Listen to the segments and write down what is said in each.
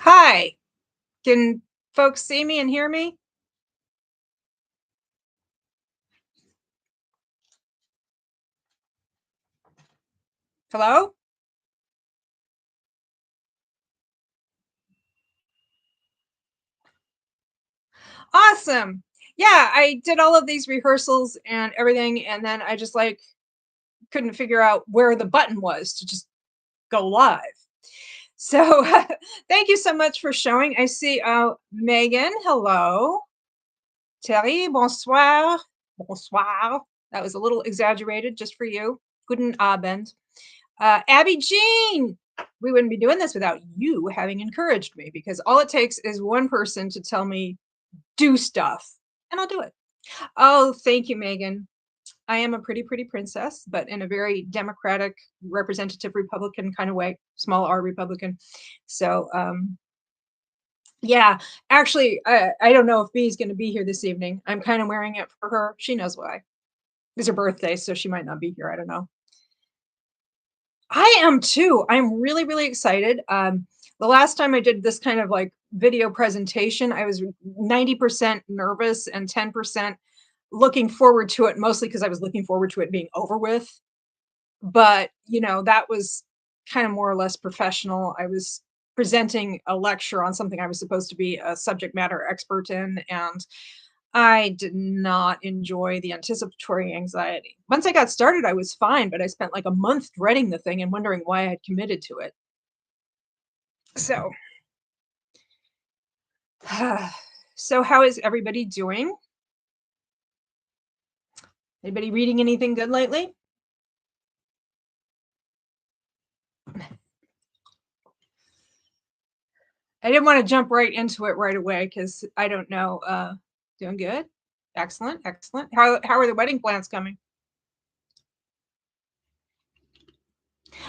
Hi, can folks see me and hear me? Hello? Awesome. Yeah, I did all of these rehearsals and everything, and then I just like couldn't figure out where the button was to just go live. So thank you so much for showing. I see Megan, hello. Terry, bonsoir. Bonsoir. That was a little exaggerated just for you. Guten Abend. Abby Jean, we wouldn't be doing this without you having encouraged me because all it takes is one person to tell me do stuff and I'll do it. Oh, thank you, Megan. I am a pretty princess, but in a very democratic, representative Republican kind of way, small R Republican. So, yeah, actually, I don't know if B is going to be here this evening. I'm kind of wearing it for her. She knows why. It's her birthday, so she might not be here. I don't know. I am too. I'm really excited. The last time I did this kind of like video presentation, I was 90% nervous and 10% looking forward to it, mostly because I was looking forward to it being over with. But, that was kind of more or less professional. I was presenting a lecture on something I was supposed to be a subject matter expert in, and I did not enjoy the anticipatory anxiety. Once I got started, I was fine, but I spent like a month dreading the thing and wondering why I had committed to it. So, so how is everybody doing? Anybody reading anything good lately? I didn't want to jump right into it right away because I don't know. Doing good. Excellent, excellent. How are the wedding plans coming?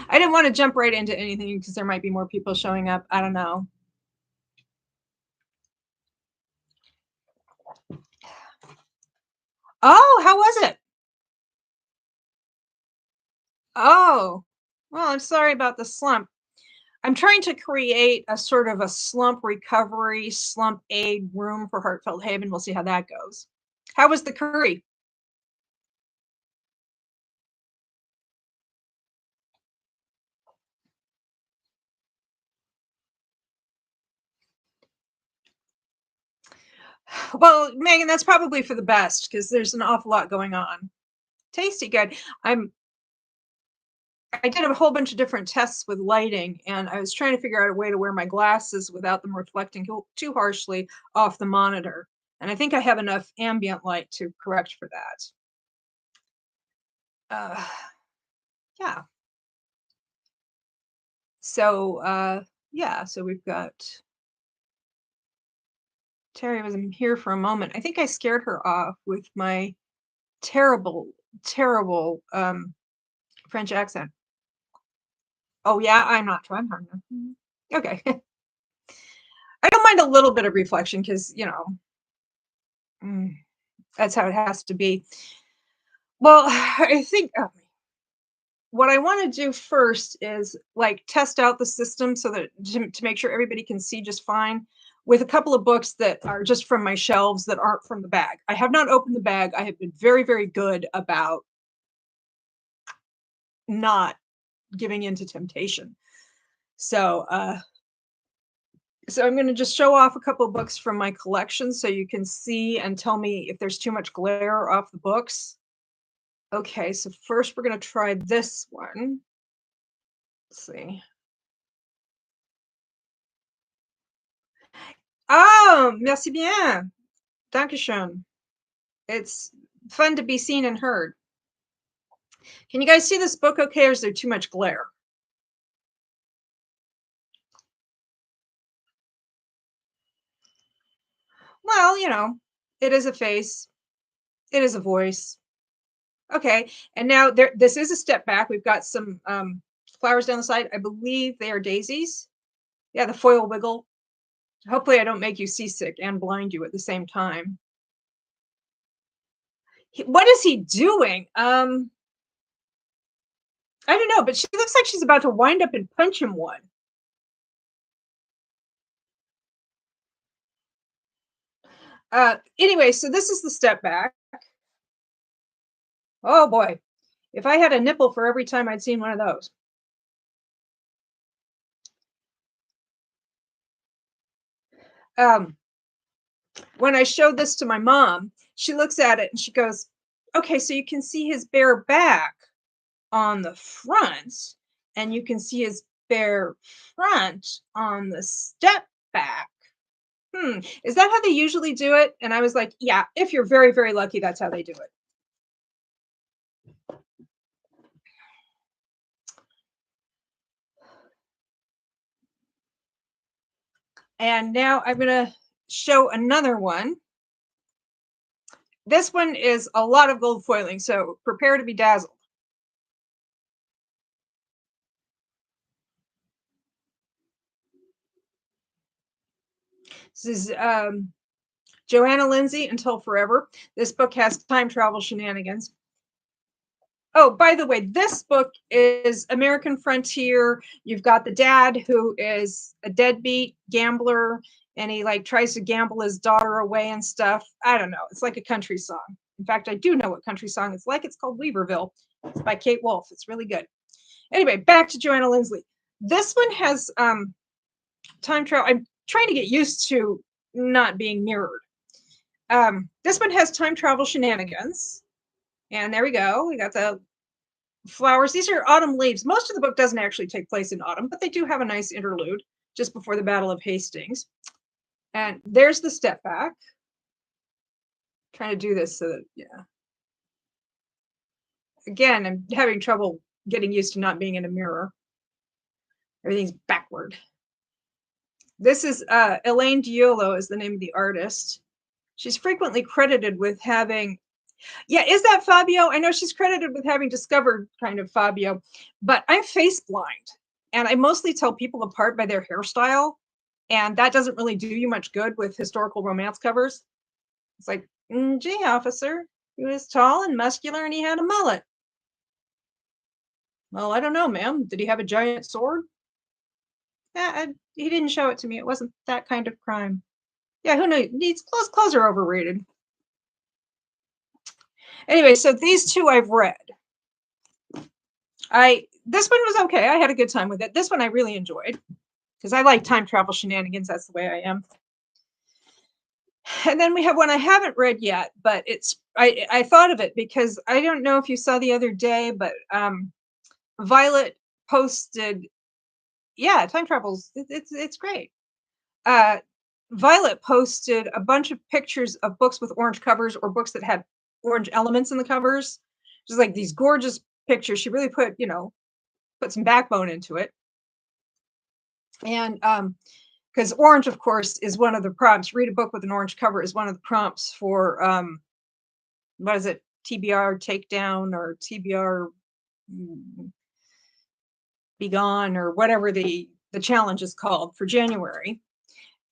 I didn't want to jump right into anything because there might be more people showing up. I don't know. Oh, how was it? Oh, well, I'm sorry about the slump. I'm trying to create a sort of a slump recovery, slump aid room for Heartfelt Haven. We'll see how that goes. How was the curry? Well, Megan, that's probably for the best because there's an awful lot going on. Tasty good. I did a whole bunch of different tests with lighting, and I was trying to figure out a way to wear my glasses without them reflecting too harshly off the monitor. And I think I have enough ambient light to correct for that. Uh, yeah. So, yeah, so we've got Terry was here for a moment. I think I scared her off with my terrible, terrible French accent. Oh yeah, I'm not trying hard enough. Okay. I don't mind a little bit of reflection because, mm, that's how it has to be. Well, I think what I want to do first is like test out the system so that to make sure everybody can see just fine with a couple of books that are just from my shelves that aren't from the bag. I have not opened the bag. I have been very good about not giving in to temptation. So, so I'm going to just show off a couple of books from my collection so you can see and tell me if there's too much glare off the books. Okay, so first we're going to try this one. Let's see. Oh, merci bien. Dankeschön. It's fun to be seen and heard. Can you guys see this book okay, or is there too much glare? Well, it is a face. It is a voice. Okay, and now this is a step back. We've got some flowers down the side. I believe they are daisies. Yeah, the foil wiggle. Hopefully I don't make you seasick and blind you at the same time. What is he doing? I don't know, but she looks like she's about to wind up and punch him one. Anyway, so this is the step back. Oh boy, if I had a nipple for every time I'd seen one of those. Um, when I showed this to my mom, she looks at it and she goes, "Okay, so you can see his bare back on the front, and you can see his bare front on the step back. Is that how they usually do it?" And I was like, "Yeah, if you're very, very lucky, that's how they do it." And now I'm gonna show another one. This one is a lot of gold foiling, so prepare to be dazzled. This is Joanna Lindsay, Until Forever. This book has time travel shenanigans. Oh, by the way, this book is American Frontier. You've got the dad who is a deadbeat gambler and he like tries to gamble his daughter away and stuff. I don't know. It's like a country song. In fact, I do know what country song it's like. It's called Weaverville. It's by Kate Wolf. It's really good. Anyway, back to Joanna Lindsay. This one has time travel. I'm trying to get used to not being mirrored. This one has time travel shenanigans. And there we go. We got the flowers. These are autumn leaves. Most of the book doesn't actually take place in autumn, but they do have a nice interlude just before the Battle of Hastings. And there's the step back. Trying to do this so that, yeah. Again, I'm having trouble getting used to not being in a mirror. Everything's backward. This is Elaine Diolo is the name of the artist. She's frequently credited with having, yeah, is that Fabio? I know she's credited with having discovered kind of Fabio, but I'm face blind and I mostly tell people apart by their hairstyle. And that doesn't really do you much good with historical romance covers. It's like, gee, officer, he was tall and muscular and he had a mullet. Well, I don't know, ma'am. Did he have a giant sword? Yeah, he didn't show it to me. It wasn't that kind of crime. Yeah, who knows? These clothes are overrated. Anyway, so these two I've read. This one was okay. I had a good time with it. This one I really enjoyed because I like time travel shenanigans. That's the way I am. And then we have one I haven't read yet, but I thought of it because I don't know if you saw the other day, but Violet posted, yeah, time travels. It's great. Uh, Violet posted a bunch of pictures of books with orange covers or books that had orange elements in the covers. Just like these gorgeous pictures. She really put some backbone into it. And because orange, of course, is one of the prompts. Read a book with an orange cover is one of the prompts for what is it? TBR takedown or TBR be gone or whatever the challenge is called for January.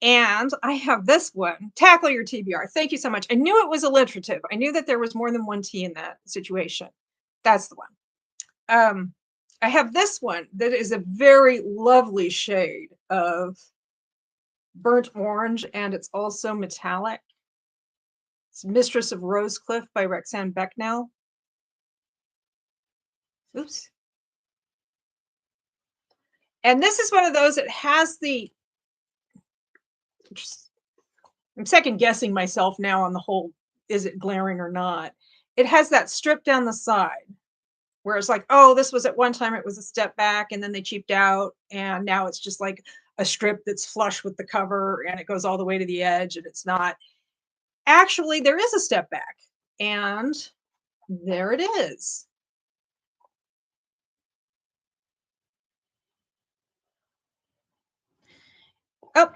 And I have this one, Tackle Your TBR. Thank you so much. I knew it was alliterative. I knew that there was more than one T in that situation. That's the one. I have this one that is a very lovely shade of burnt orange, and it's also metallic. It's Mistress of Rosecliff by Roxanne Becknell. Oops. And this is one of those that has the, I'm second guessing myself now on the whole, is it glaring or not? It has that strip down the side where it's like, oh, this was at one time, it was a step back and then they cheaped out. And now it's just like a strip that's flush with the cover and it goes all the way to the edge and it's not. Actually, there is a step back and there it is. Oh,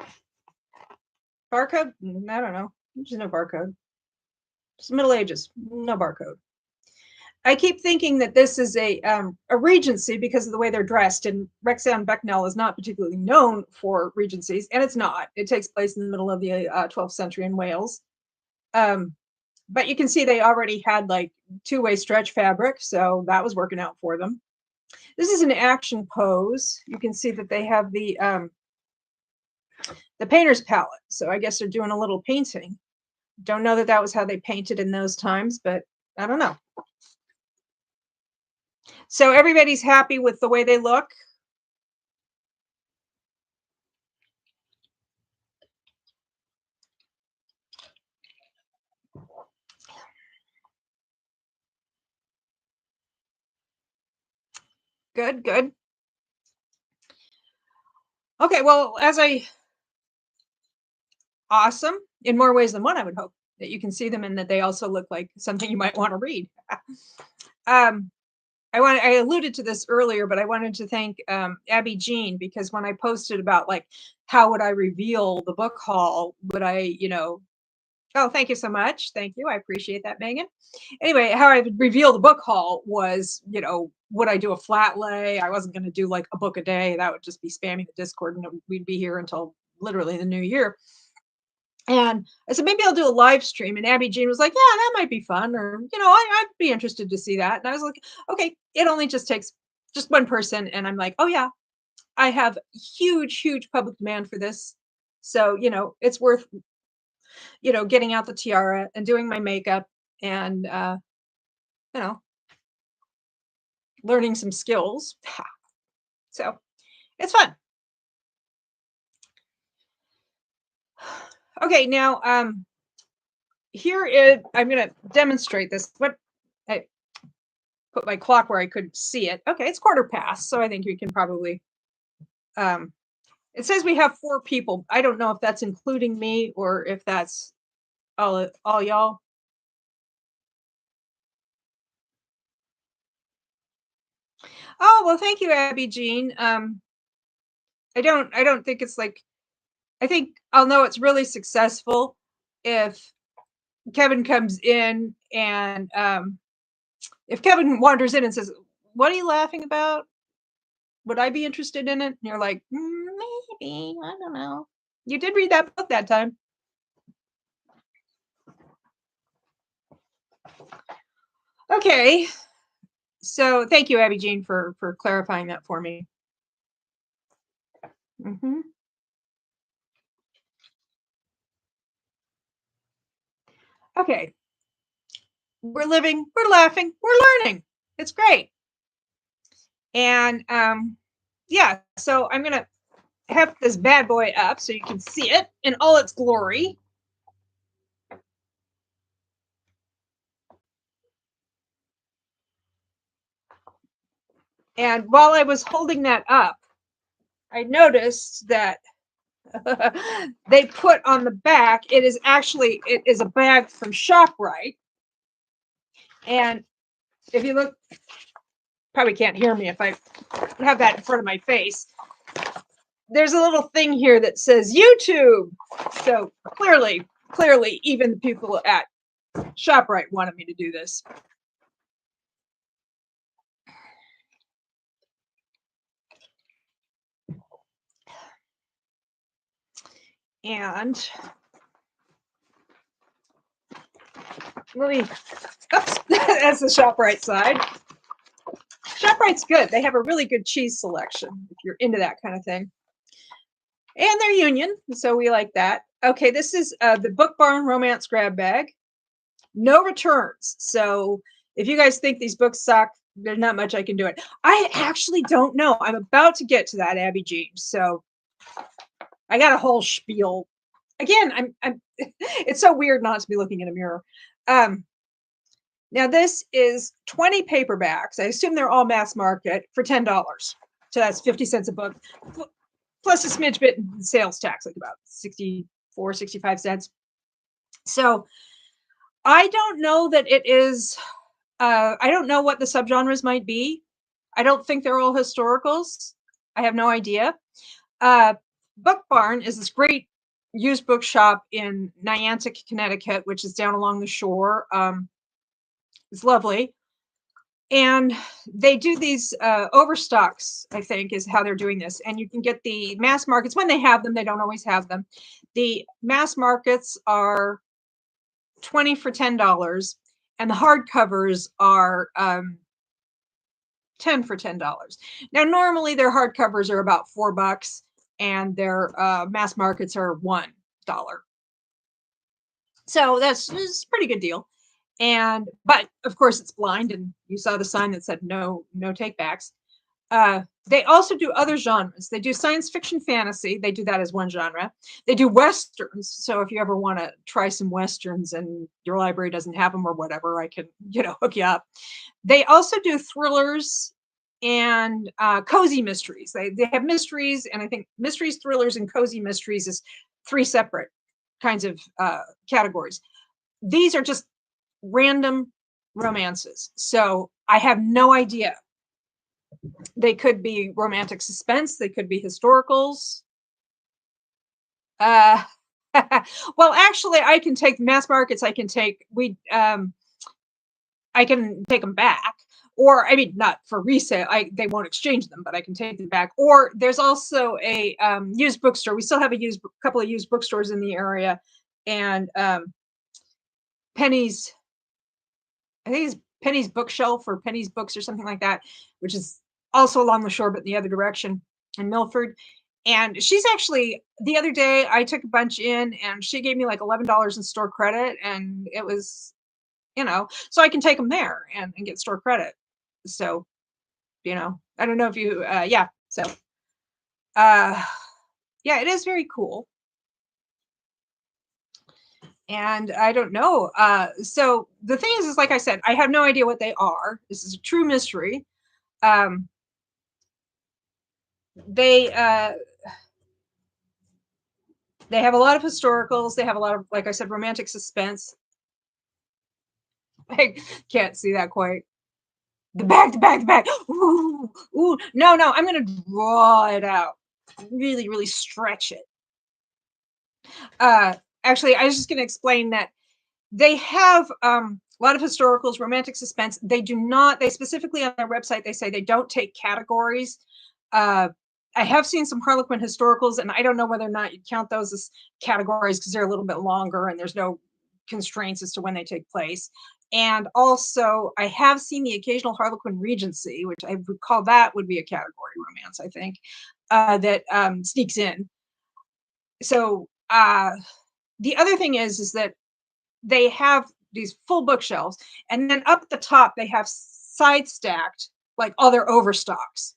barcode? I don't know. There's no barcode. It's Middle Ages, no barcode. I keep thinking that this is a regency because of the way they're dressed, and Roxanne Becknell is not particularly known for regencies, and it's not. It takes place in the middle of the 12th century in Wales. But you can see they already had like two-way stretch fabric, so that was working out for them. This is an action pose. You can see that they have the painter's palette, so I guess they're doing a little painting. Don't know that that was how they painted in those times, but I don't know. So everybody's happy with the way they look. Good, good. Okay, well, awesome in more ways than one, I would hope that you can see them and that they also look like something you might want to read. um, I alluded to this earlier, but I wanted to thank Abby Jean because when I posted about like how would I reveal the book haul, would I, oh, thank you so much. Thank you. I appreciate that, Megan. Anyway, how I would reveal the book haul was, would I do a flat lay? I wasn't going to do like a book a day. That would just be spamming the Discord and we'd be here until literally the new year. And I said, maybe I'll do a live stream. And Abby Jean was like, yeah, that might be fun. Or, I'd be interested to see that. And I was like, okay, it only just takes just one person. And I'm like, oh, yeah, I have huge, huge public demand for this. So, it's worth, getting out the tiara and doing my makeup and, you know, learning some skills. So it's fun. Okay, now, I'm going to demonstrate this. I put my clock where I could see it. Okay, it's 1/4 past, so I think we can probably, um, it says we have 4 people. I don't know if that's including me or if that's all y'all. Oh, well, thank you, Abby Jean. I don't think it's like, I think I'll know it's really successful if Kevin comes in and, if Kevin wanders in and says, "What are you laughing about? Would I be interested in it?" And you're like, maybe, I don't know. You did read that book that time. Okay. So thank you, Abby Jean, for clarifying that for me. Hmm. Okay. We're living, we're laughing, we're learning. It's great. And yeah, so I'm gonna have this bad boy up so you can see it in all its glory. And while I was holding that up, I noticed that they put on the back, it is a bag from ShopRite. And if you look, probably can't hear me if I have that in front of my face. There's a little thing here that says YouTube. So clearly, even the people at ShopRite wanted me to do this. And let me, oops, that's the ShopRite side. ShopRite's good. They have a really good cheese selection if you're into that kind of thing. And they're union, so we like that. Okay, this is the Book Barn Romance Grab Bag. No returns. So if you guys think these books suck, there's not much I can do it. I actually don't know. I'm about to get to that, Abby Jean. So I got a whole spiel. Again, I'm it's so weird not to be looking in a mirror. Now this is 20 paperbacks. I assume they're all mass market for $10. So that's 50 cents a book, plus a smidge bit in sales tax, like about 64, 65 cents. So I don't know that it is, I don't know what the subgenres might be. I don't think they're all historicals. I have no idea. Book Barn is this great used bookshop in Niantic, Connecticut, which is down along the shore. It's lovely. And they do these overstocks, I think, is how they're doing this. And you can get the mass markets when they have them. They don't always have them. The mass markets are 20 for $10, and the hardcovers are 10 for $10. Now, normally their hardcovers are about $4, and their mass markets are $1. So it's a pretty good deal. But of course it's blind, and you saw the sign that said no takebacks. They also do other genres. They do science fiction fantasy. They do that as one genre. They do westerns. So if you ever want to try some westerns and your library doesn't have them or whatever, I can, hook you up. They also do thrillers and cozy mysteries. They have mysteries, and I think mysteries, thrillers, and cozy mysteries is three separate kinds of categories. These are just random romances. So I have no idea. They could be romantic suspense. They could be historicals. Uh, well, actually, I can take mass markets. I can take them back, or I mean, not for resale. They won't exchange them, but I can take them back. Or there's also a used bookstore. We still have a couple of used bookstores in the area, and Penny's. I think it's Penny's Bookshelf or Penny's Books or something like that, which is also along the shore, but in the other direction in Milford. And she's actually, the other day I took a bunch in, and she gave me like $11 in store credit, and it was, so I can take them there and get store credit. So, I don't know if you, yeah. So, uh, yeah, it is very cool. And I don't know. So the thing is, like I said, I have no idea what they are. This is a true mystery. Um, they they have a lot of historicals. They have a lot of, like I said, romantic suspense. I can't see that quite. The back. Ooh, ooh. No. I'm gonna draw it out. Really, really stretch it. Actually, I was just gonna explain that they have a lot of historicals, romantic suspense. They do not. They specifically on their website they say they don't take categories. Uh, I have seen some Harlequin historicals, and I don't know whether or not you count those as categories because they're a little bit longer and there's no constraints as to when they take place. And also, I have seen the occasional Harlequin Regency, which I would call that would be a category romance, I think, that sneaks in. So the other thing is that they have these full bookshelves, and then up at the top they have side stacked like all their overstocks,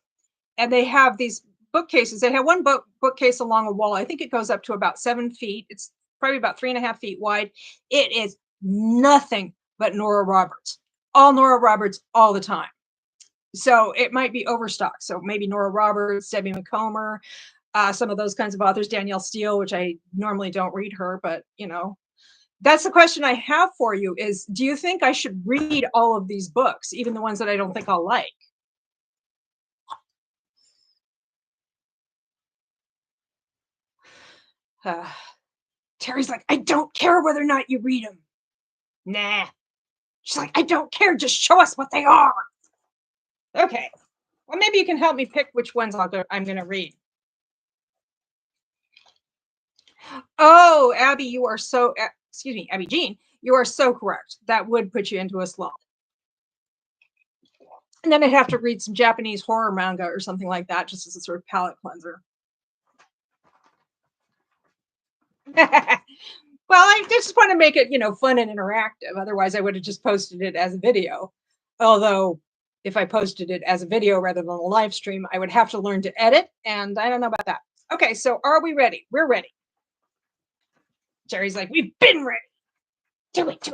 and they have these bookcases. They have one bookcase along a wall. I think it goes up to about 7 feet. It's probably about 3.5 feet wide. It is nothing but Nora Roberts, all Nora Roberts all the time. So it might be overstocked. So maybe Nora Roberts, Debbie McComber, some of those kinds of authors, Danielle Steele, which I normally don't read her, but that's the question I have for you is, do you think I should read all of these books, even the ones that I don't think I'll like? Terry's like, I don't care whether or not you read them. Nah. She's like, I don't care. Just show us what they are. Okay. Well, maybe you can help me pick which ones I'm going to read. Oh, Abby, you are so, excuse me, Abby Jean, you are so correct. That would put you into a slump. And then I'd have to read some Japanese horror manga or something like that, just as a sort of palate cleanser. Well, I just want to make it, fun and interactive. Otherwise, I would have just posted it as a video. Although, if I posted it as a video rather than a live stream, I would have to learn to edit, and I don't know about that. Okay, so are we ready? We're ready. Jerry's like, we've been ready. Do it.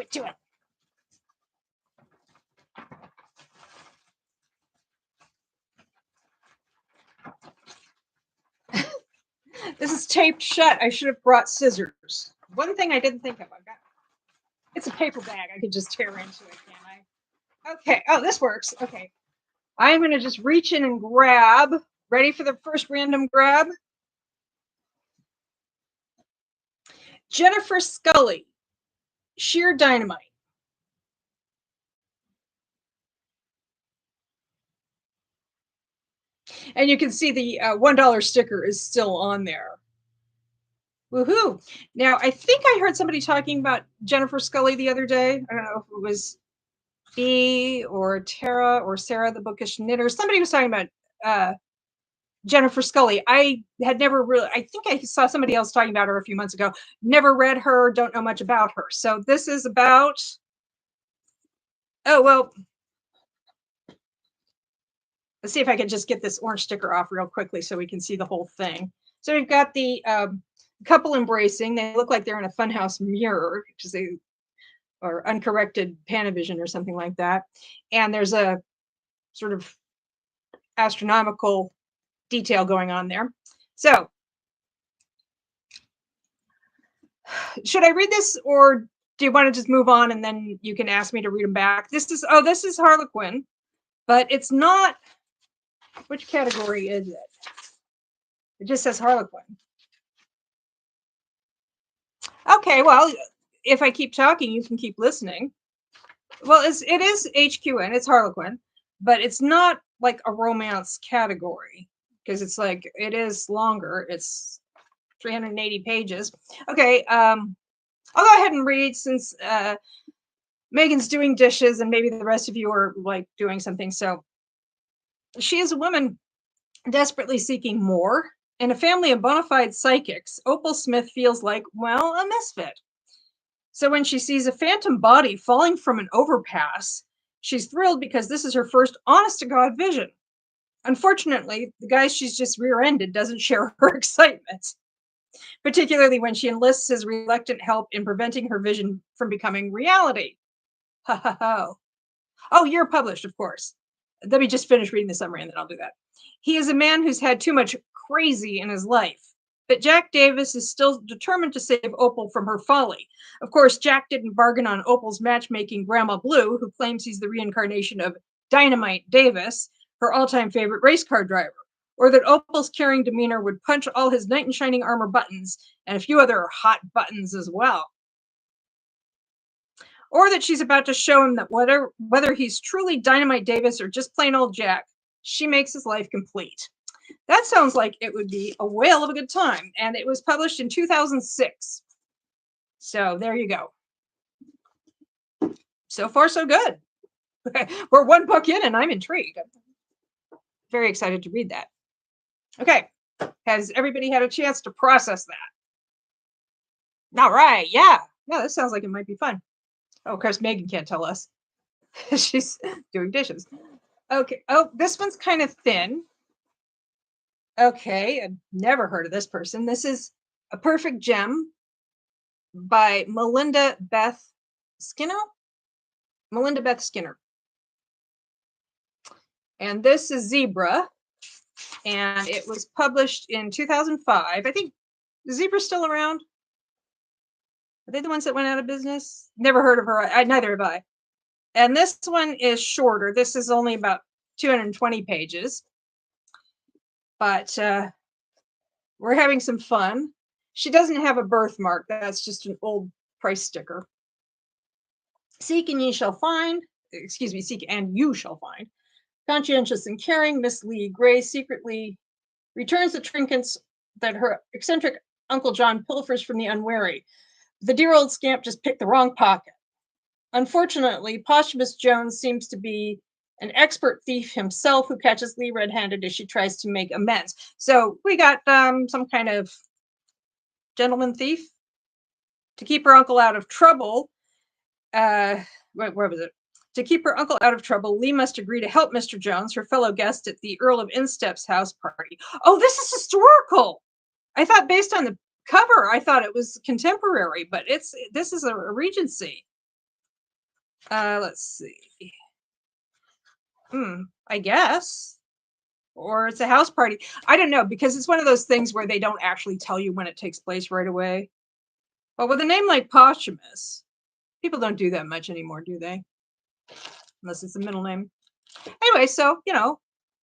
This is taped shut. I should have brought scissors. One thing I didn't think of. It's a paper bag. I could just tear into it, can't I? Okay. Oh, this works. Okay. I'm going to just reach in and grab. Ready for the first random grab? Jennifer Scully, Sheer Dynamite. And you can see the $1 sticker is still on there. Woohoo! Now, I think I heard somebody talking about Jennifer Scully the other day. I don't know if it was B or Tara or Sarah, the Bookish Knitter. Somebody was talking about Jennifer Scully. I had never really, I think I saw somebody else talking about her a few months ago. Never read her, don't know much about her. So this is about, oh, well, let's see if I can just get this orange sticker off real quickly so we can see the whole thing. So we've got the couple embracing. They look like they're in a funhouse mirror, which is a, or uncorrected Panavision or something like that. And there's a sort of astronomical detail going on there. So should I read this, or do you want to just move on and then you can ask me to read them back? This is, oh, this is Harlequin, but it's not, which category is it? It just says Harlequin. Okay, well, if I keep talking, you can keep listening. Well, it is HQN, it's Harlequin, but it's not like a romance category because it's like, it is longer. It's 380 pages. Okay, I'll go ahead and read since Megan's doing dishes and maybe the rest of you are like doing something. So she is a woman desperately seeking more. In a family of bona fide psychics, Opal Smith feels like, well, a misfit. So when she sees a phantom body falling from an overpass, she's thrilled because this is her first honest to God vision. Unfortunately, the guy she's just rear-ended doesn't share her excitement, particularly when she enlists his reluctant help in preventing her vision from becoming reality. Ha ha ha. Oh, you're published, of course. Let me just finish reading the summary and then I'll do that. He is a man who's had too much crazy in his life, but Jack Davis is still determined to save Opal from her folly. Of course, Jack didn't bargain on Opal's matchmaking Grandma Blue, who claims he's the reincarnation of Dynamite Davis, her all-time favorite race car driver, or that Opal's caring demeanor would punch all his knight in shining armor buttons and a few other hot buttons as well. Or that she's about to show him that whether he's truly Dynamite Davis or just plain old Jack, she makes his life complete. That sounds like it would be a whale of a good time, and it was published in 2006. So there you go. So far, so good. We're one book in, and I'm intrigued. I'm very excited to read that. Okay, has everybody had a chance to process that? All right, yeah. This sounds like it might be fun. Oh, of course, Megan can't tell us. She's doing dishes. Okay. Oh, this one's kind of thin. Okay, I've never heard of this person. This is A Perfect Gem by Melinda Beth Skinner. Melinda Beth Skinner. And this is Zebra. And it was published in 2005. I think, is Zebra still around? Are they the ones that went out of business? Never heard of her. Neither have I. And this one is shorter. This is only about 220 pages. But we're having some fun. She doesn't have a birthmark. That's just an old price sticker. Seek and ye shall find. Excuse me, seek and you shall find. Conscientious and caring, Miss Lee Gray secretly returns the trinkets that her eccentric Uncle John pilfers from the unwary. The dear old scamp just picked the wrong pocket. Unfortunately, Posthumous Jones seems to be an expert thief himself who catches Lee red-handed as she tries to make amends. So we got some kind of gentleman thief to keep her uncle out of trouble. Where was it? To keep her uncle out of trouble, Lee must agree to help Mr. Jones, her fellow guest at the Earl of Instep's house party. Oh, this is historical. I thought based on the cover, I thought it was contemporary, but this is a Regency. Let's see. I guess. Or it's a house party. I don't know, because it's one of those things where they don't actually tell you when it takes place right away. But with a name like Posthumous, people don't do that much anymore, do they? Unless it's a middle name. Anyway, so,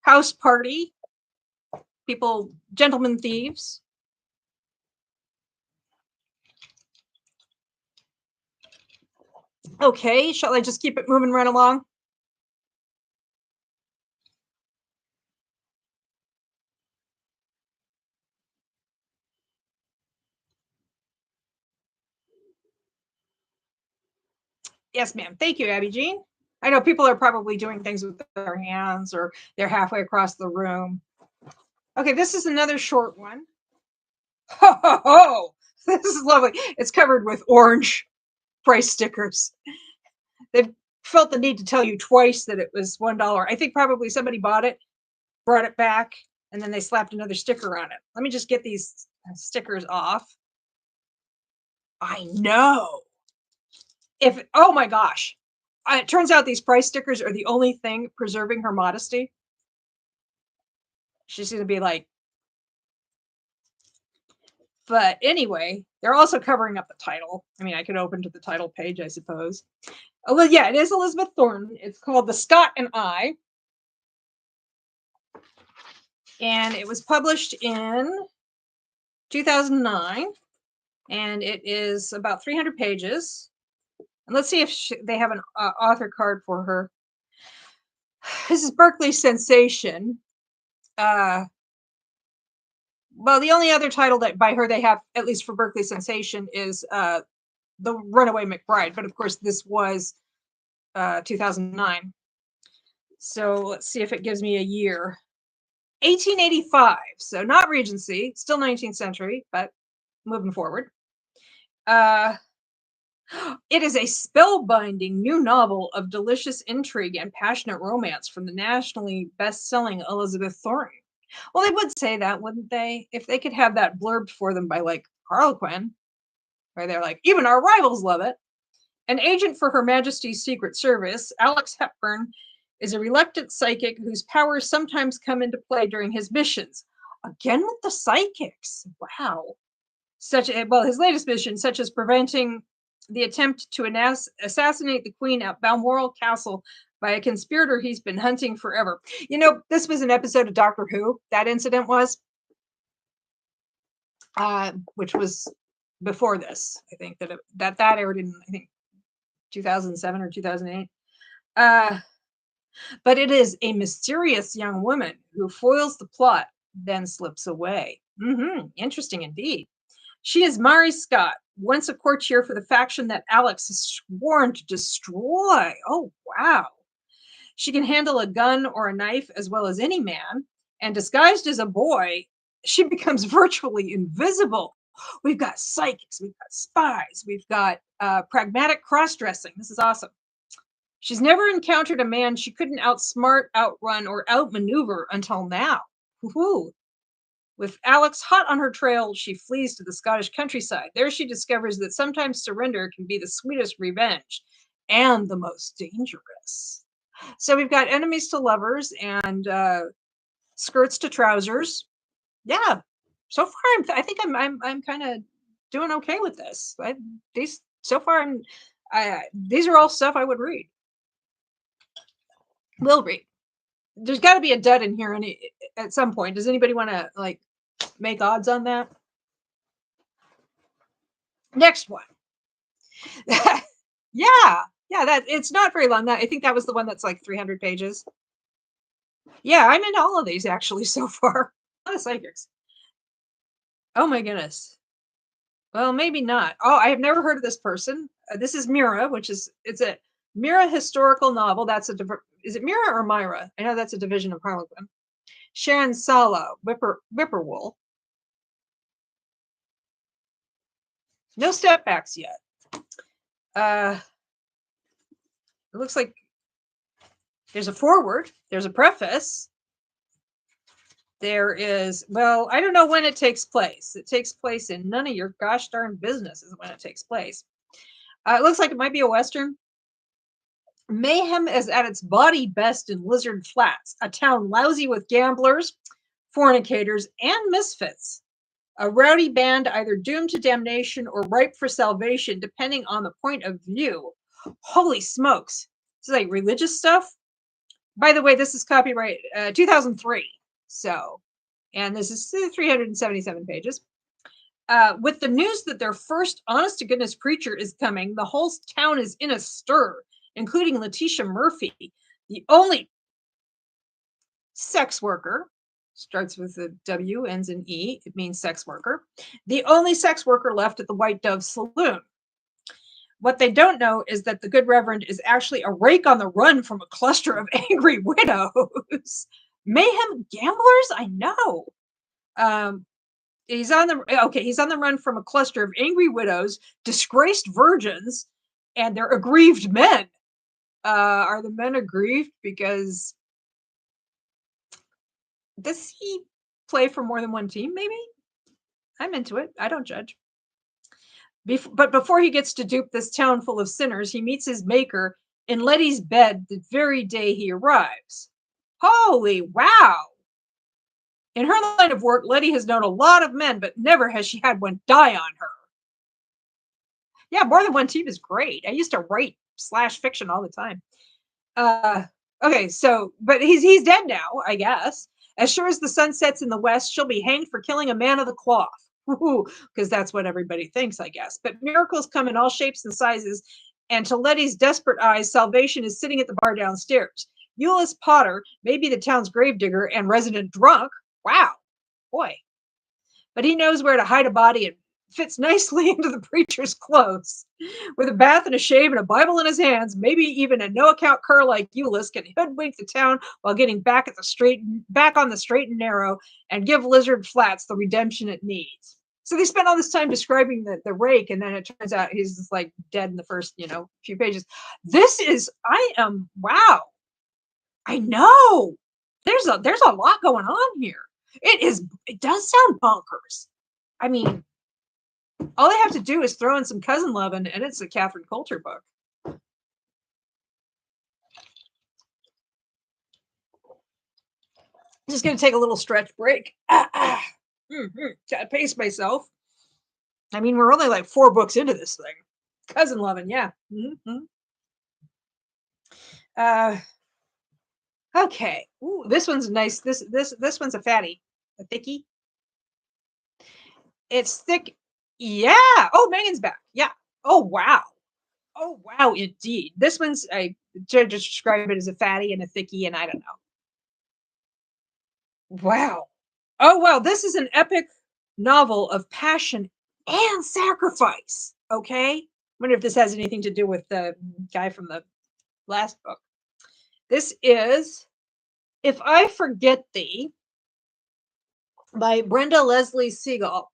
house party. People, gentlemen thieves. Okay, shall I just keep it moving right along? Yes, ma'am. Thank you, Abby Jean. I know people are probably doing things with their hands or they're halfway across the room. Okay, this is another short one. Ho, ho, ho. This is lovely. It's covered with orange price stickers. They've felt the need to tell you twice that it was $1. I think probably somebody bought it, brought it back, and then they slapped another sticker on it. Let me just get these stickers off. I know. Oh my gosh. It turns out these price stickers are the only thing preserving her modesty. She's going to be like, but anyway, they're also covering up the title. I mean, I could open to the title page, I suppose. Oh, well, yeah, it is Elizabeth Thornton. It's called The Scot and I. And it was published in 2009. And it is about 300 pages. And let's see if they have an author card for her. This is Berkeley Sensation. Well, the only other title that by her they have, at least for Berkeley Sensation, is The Runaway McBride. But of course, this was 2009. So let's see if it gives me a year. 1885. So not Regency, still 19th century, but moving forward. It is a spellbinding new novel of delicious intrigue and passionate romance from the nationally best-selling Elizabeth Thornton. Well, they would say that, wouldn't they? If they could have that blurbed for them by like Harlequin, where they're like, even our rivals love it. An agent for Her Majesty's Secret Service, Alex Hepburn is a reluctant psychic whose powers sometimes come into play during his missions. Again with the psychics. Wow. His latest mission, such as preventing the attempt to assassinate the queen at Balmoral Castle by a conspirator he's been hunting forever. You know, this was an episode of Doctor Who, that incident was, which was before this. I think that aired in, I think, 2007 or 2008. But it is a mysterious young woman who foils the plot, then slips away. Interesting indeed. She is Mary Scott, once a courtier for the faction that Alex has sworn to destroy. Oh, wow. She can handle a gun or a knife as well as any man, and disguised as a boy, she becomes virtually invisible. We've got psychics, we've got spies, we've got pragmatic cross-dressing. This is awesome. She's never encountered a man she couldn't outsmart, outrun, or outmaneuver until now. Woohoo! With Alex hot on her trail, she flees to the Scottish countryside. There she discovers that sometimes surrender can be the sweetest revenge and the most dangerous. So we've got enemies to lovers and skirts to trousers. Yeah. So far, I think I'm kind of doing okay with this. These are all stuff I would read. Will read. There's got to be a dud in here at some point. Does anybody want to like make odds on that? Next one. yeah, that it's not very long. I think that was the one that's like 300 pages. Yeah, I'm in all of these actually so far. A lot of psychics. Oh my goodness. Well, maybe not. Oh, I have never heard of this person. This is Mira, it's a Mira historical novel. Is it Mira or Myra? I know that's a division of Harlequin. Sharon Sala, Whippoorwill. No step backs yet. It looks like there's a foreword, there's a preface. There is, well, I don't know when it takes place. It takes place in none of your gosh darn business is when it takes place. It looks like it might be a Western. Mayhem is at its body best in Lizard Flats, a town lousy with gamblers, fornicators, and misfits. A rowdy band either doomed to damnation or ripe for salvation, depending on the point of view. Holy smokes. This is like religious stuff. By the way, this is copyright 2003. So, and this is 377 pages. With the news that their first honest to goodness preacher is coming, the whole town is in a stir, including Letitia Murphy, the only sex worker. Starts with a W, ends in E. It means sex worker. The only sex worker left at the White Dove Saloon. What they don't know is that the good reverend is actually a rake on the run from a cluster of angry widows. Mayhem gamblers? I know. Um, he's on the run from a cluster of angry widows, disgraced virgins, and their aggrieved men. Are the men aggrieved because does he play for more than one team? Maybe I'm into it. I don't judge. But before he gets to dupe this town full of sinners, he meets his maker in Letty's bed the very day he arrives. Holy wow! In her line of work, Letty has known a lot of men, but never has she had one die on her. Yeah, more than one team is great. I used to write / fiction all the time. Okay, so but he's dead now, I guess. As sure as the sun sets in the west, she'll be hanged for killing a man of the cloth. Because that's what everybody thinks, I guess. But miracles come in all shapes and sizes, and to Letty's desperate eyes, salvation is sitting at the bar downstairs. Euless Potter, maybe the town's gravedigger and resident drunk. Wow, boy. But he knows where to hide a body and fits nicely into the preacher's clothes. With a bath and a shave and a Bible in his hands, maybe even a no-account cur like Euless can hoodwink the town while getting back on the straight and narrow and give Lizard Flats the redemption it needs. So they spent all this time describing the rake, and then it turns out he's just like dead in the first, few pages. Wow. I know. There's a lot going on here. It does sound bonkers. I mean, all they have to do is throw in some cousin love, and it's a Catherine Coulter book. I'm just going to take a little stretch break. Gotta pace myself. I mean, we're only like 4 books into this thing. Cousin loving, yeah. Okay. Ooh, this one's nice. This one's a fatty, a thickie. It's thick. Yeah. Oh, Megan's back. Yeah. Oh, wow. Oh, wow, indeed. This one's, I just describe it as a fatty and a thickie, and I don't know. Wow. Oh, wow. This is an epic novel of passion and sacrifice. Okay. I wonder if this has anything to do with the guy from the last book. This is If I Forget Thee by Brenda Leslie Segal.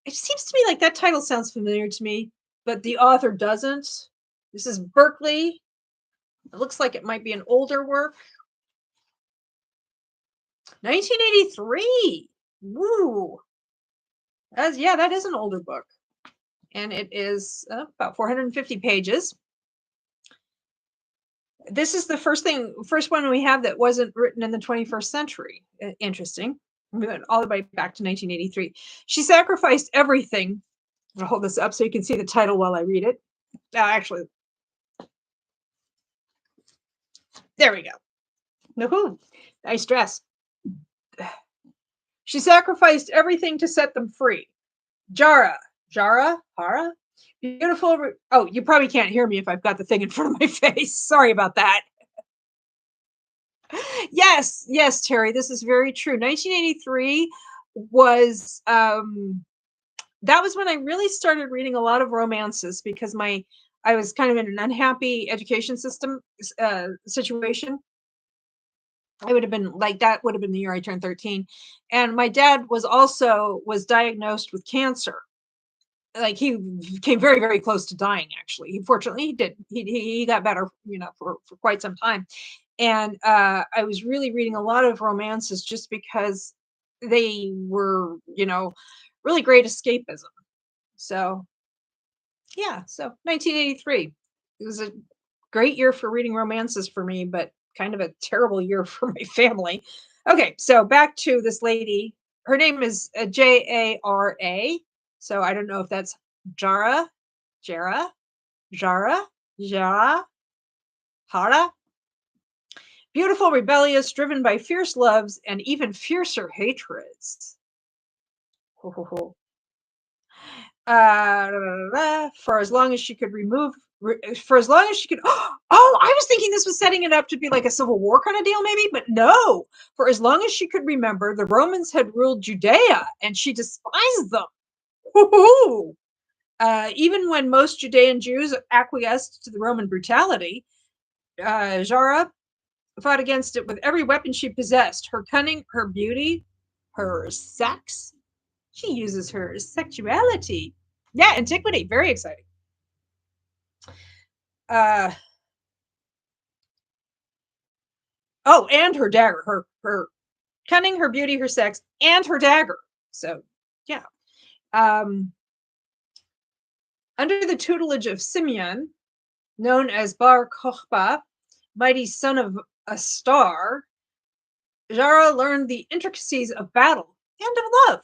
It seems to me like that title sounds familiar to me, but the author doesn't. This is Berkeley. It looks like it might be an older work. 1983. Woo. That is an older book. And it is about 450 pages. This is the first one we have that wasn't written in the 21st century. Interesting. We went all the way back to 1983. She sacrificed everything. I'll hold this up so you can see the title while I read it. Actually, there we go. Woohoo! Nice dress. She sacrificed everything to set them free. Hara? Beautiful. Oh, you probably can't hear me if I've got the thing in front of my face. Sorry about that. Yes, Terry, this is very true. 1983 was that was when I really started reading a lot of romances because I was kind of in an unhappy education system situation. I would have been like, that would have been the year I turned 13. And my dad was diagnosed with cancer. Like he came very, very close to dying, actually. Fortunately, he did. He got better, for quite some time. And I was really reading a lot of romances just because they were, really great escapism. So, yeah. So 1983. It was a great year for reading romances for me, but kind of a terrible year for my family. Okay, so back to this lady. Her name is Jara. So I don't know if that's Jara, Hara. Beautiful, rebellious, driven by fierce loves and even fiercer hatreds. For as long as she could I was thinking this was setting it up to be like a Civil War kind of deal, maybe, but no. For as long as she could remember, the Romans had ruled Judea, and she despised them. Even when most Judean Jews acquiesced to the Roman brutality, Jara fought against it with every weapon she possessed. Her cunning, her beauty, her sex. She uses her sexuality. Yeah, antiquity, very exciting. Oh, and her dagger, her cunning, her beauty, her sex, and her dagger. So, yeah. Under the tutelage of Simeon, known as Bar Kokhba, mighty son of a star, Zara learned the intricacies of battle and of love.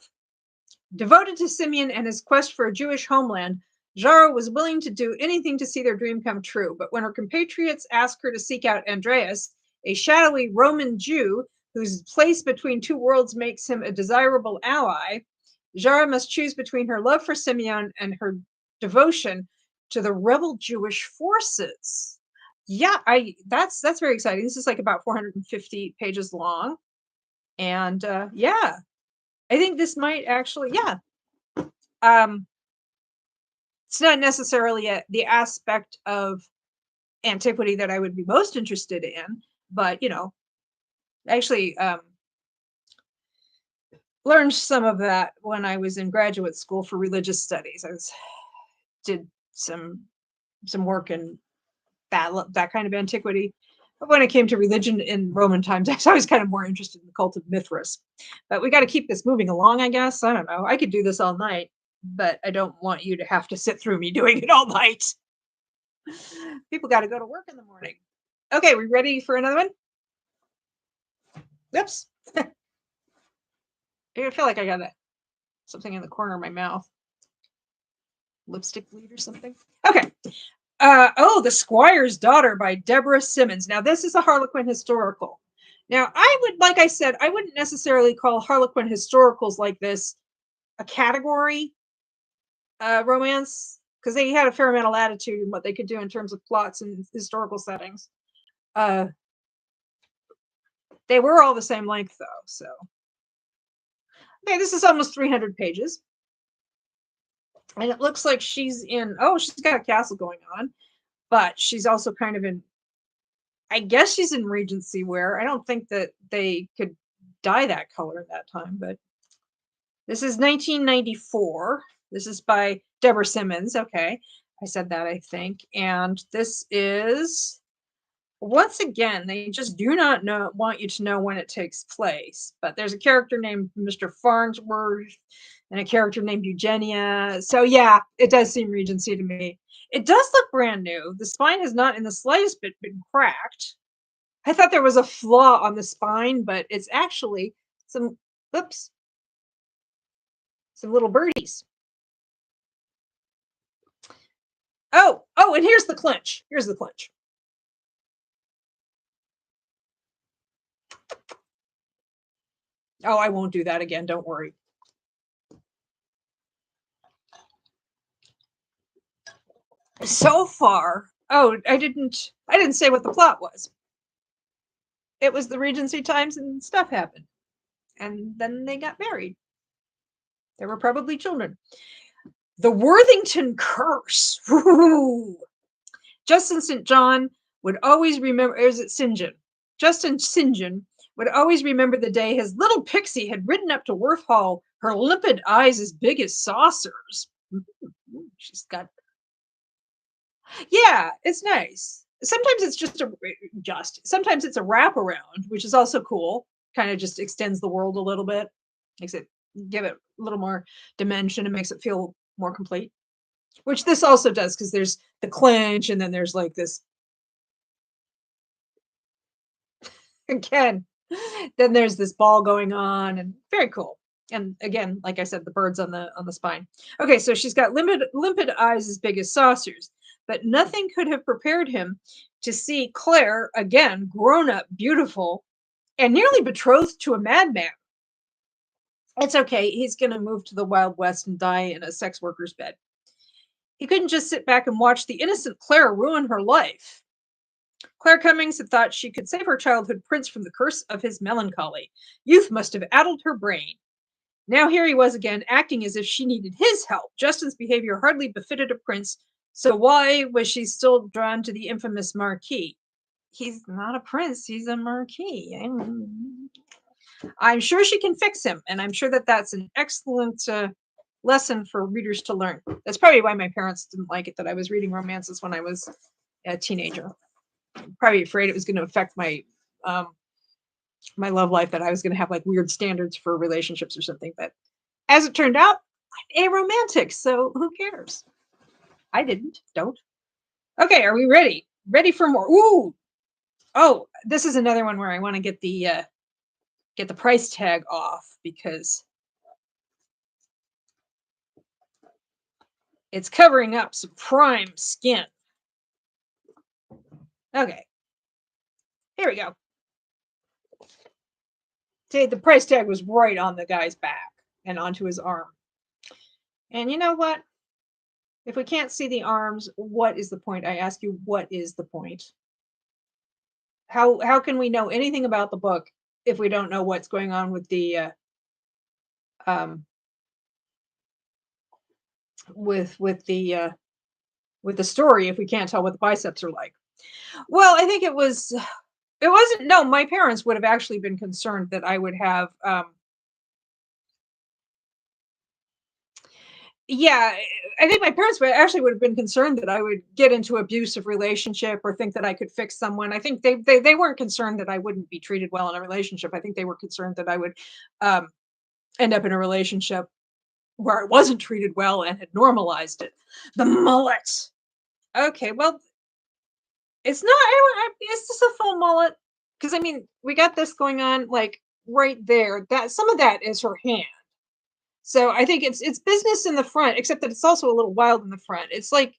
Devoted to Simeon and his quest for a Jewish homeland, Zara was willing to do anything to see their dream come true. But when her compatriots asked her to seek out Andreas, a shadowy Roman Jew whose place between two worlds makes him a desirable ally, Zara must choose between her love for Simeon and her devotion to the rebel Jewish forces. Yeah, that's very exciting. This is like about 450 pages long. And yeah, I think this might actually, yeah. It's not necessarily the aspect of antiquity that I would be most interested in, but actually learned some of that when I was in graduate school for religious studies. Did some work in that kind of antiquity. But when it came to religion in Roman times, I was kind of more interested in the cult of Mithras. But we got to keep this moving along, I guess. I don't know. I could do this all night, but I don't want you to have to sit through me doing it all night. People got to go to work in the morning. Okay, we ready for another one? Oops. I feel like I got something in the corner of my mouth. Lipstick bleed or something. Okay. The Squire's Daughter by Deborah Simmons. Now, this is a Harlequin historical. Now, like I said, I wouldn't necessarily call Harlequin historicals like this a category romance, because they had a fair amount of latitude in what they could do in terms of plots and historical settings. They were all the same length, though. So, okay, this is almost 300 pages. And it looks like she's got a castle going on, but she's also kind of in, I guess she's in Regency wear. I don't think that they could dye that color at that time, but this is 1994. This is by Deborah Simmons. Okay, I said that, I think. And this is, once again, they just do not want you to know when it takes place. But there's a character named Mr. Farnsworth and a character named Eugenia. So yeah, it does seem Regency to me. It does look brand new. The spine has not in the slightest bit been cracked. I thought there was a flaw on the spine, but it's actually some little birdies. Oh, and here's the clinch. Oh, I won't do that again. Don't worry. So far, I didn't say what the plot was. It was the Regency times and stuff happened. And then they got married. There were probably children. The Worthington Curse. Ooh. Justin St. John would always remember, or is it St. John? Justin St. John would always remember the day his little pixie had ridden up to Worth Hall, her limpid eyes as big as saucers. She's got, yeah, it's nice. Sometimes it's sometimes it's a wraparound, which is also cool. Kind of just extends the world a little bit, give it a little more dimension and makes it feel more complete. Which this also does, because there's the clinch and then there's like this again. Then there's this ball going on, and very cool. And again, like I said, the birds on the spine. Okay, so she's got limpid eyes as big as saucers, but nothing could have prepared him to see Claire again, grown up, beautiful, and nearly betrothed to a madman. It's okay. He's going to move to the Wild West and die in a sex worker's bed. He couldn't just sit back and watch the innocent Claire ruin her life. Claire Cummings had thought she could save her childhood prince from the curse of his melancholy. Youth must have addled her brain. Now here he was again, acting as if she needed his help. Justin's behavior hardly befitted a prince, so why was she still drawn to the infamous Marquis? He's not a prince, he's a Marquis. I'm sure she can fix him, and I'm sure that that's an excellent lesson for readers to learn. That's probably why my parents didn't like it that I was reading romances when I was a teenager. Probably afraid it was going to affect my my love life, that I was going to have like weird standards for relationships or something. But as it turned out, I'm a romantic, so who cares? I didn't. Don't. Okay, are we ready? Ready for more? Ooh. Oh, this is another one where I want to get the price tag off because it's covering up some prime skin. Okay. Here we go. See, the price tag was right on the guy's back and onto his arm. And you know what? If we can't see the arms, what is the point? I ask you, what is the point? How can we know anything about the book if we don't know what's going on with the um with the story if we can't tell what the biceps are like? Well, I think it wasn't, no, my parents would have actually been concerned that I would have yeah, I think my parents would have been concerned that I would get into abusive relationship or think that I could fix someone. I think they weren't concerned that I wouldn't be treated well in a relationship. I think they were concerned that I would um, end up in a relationship where I wasn't treated well and had normalized it. The mullet. Okay, well, it's not. It's just a full mullet because I mean we got this going on like right there. That some of that is her hand. So I think it's business in the front, except that it's also a little wild in the front. It's like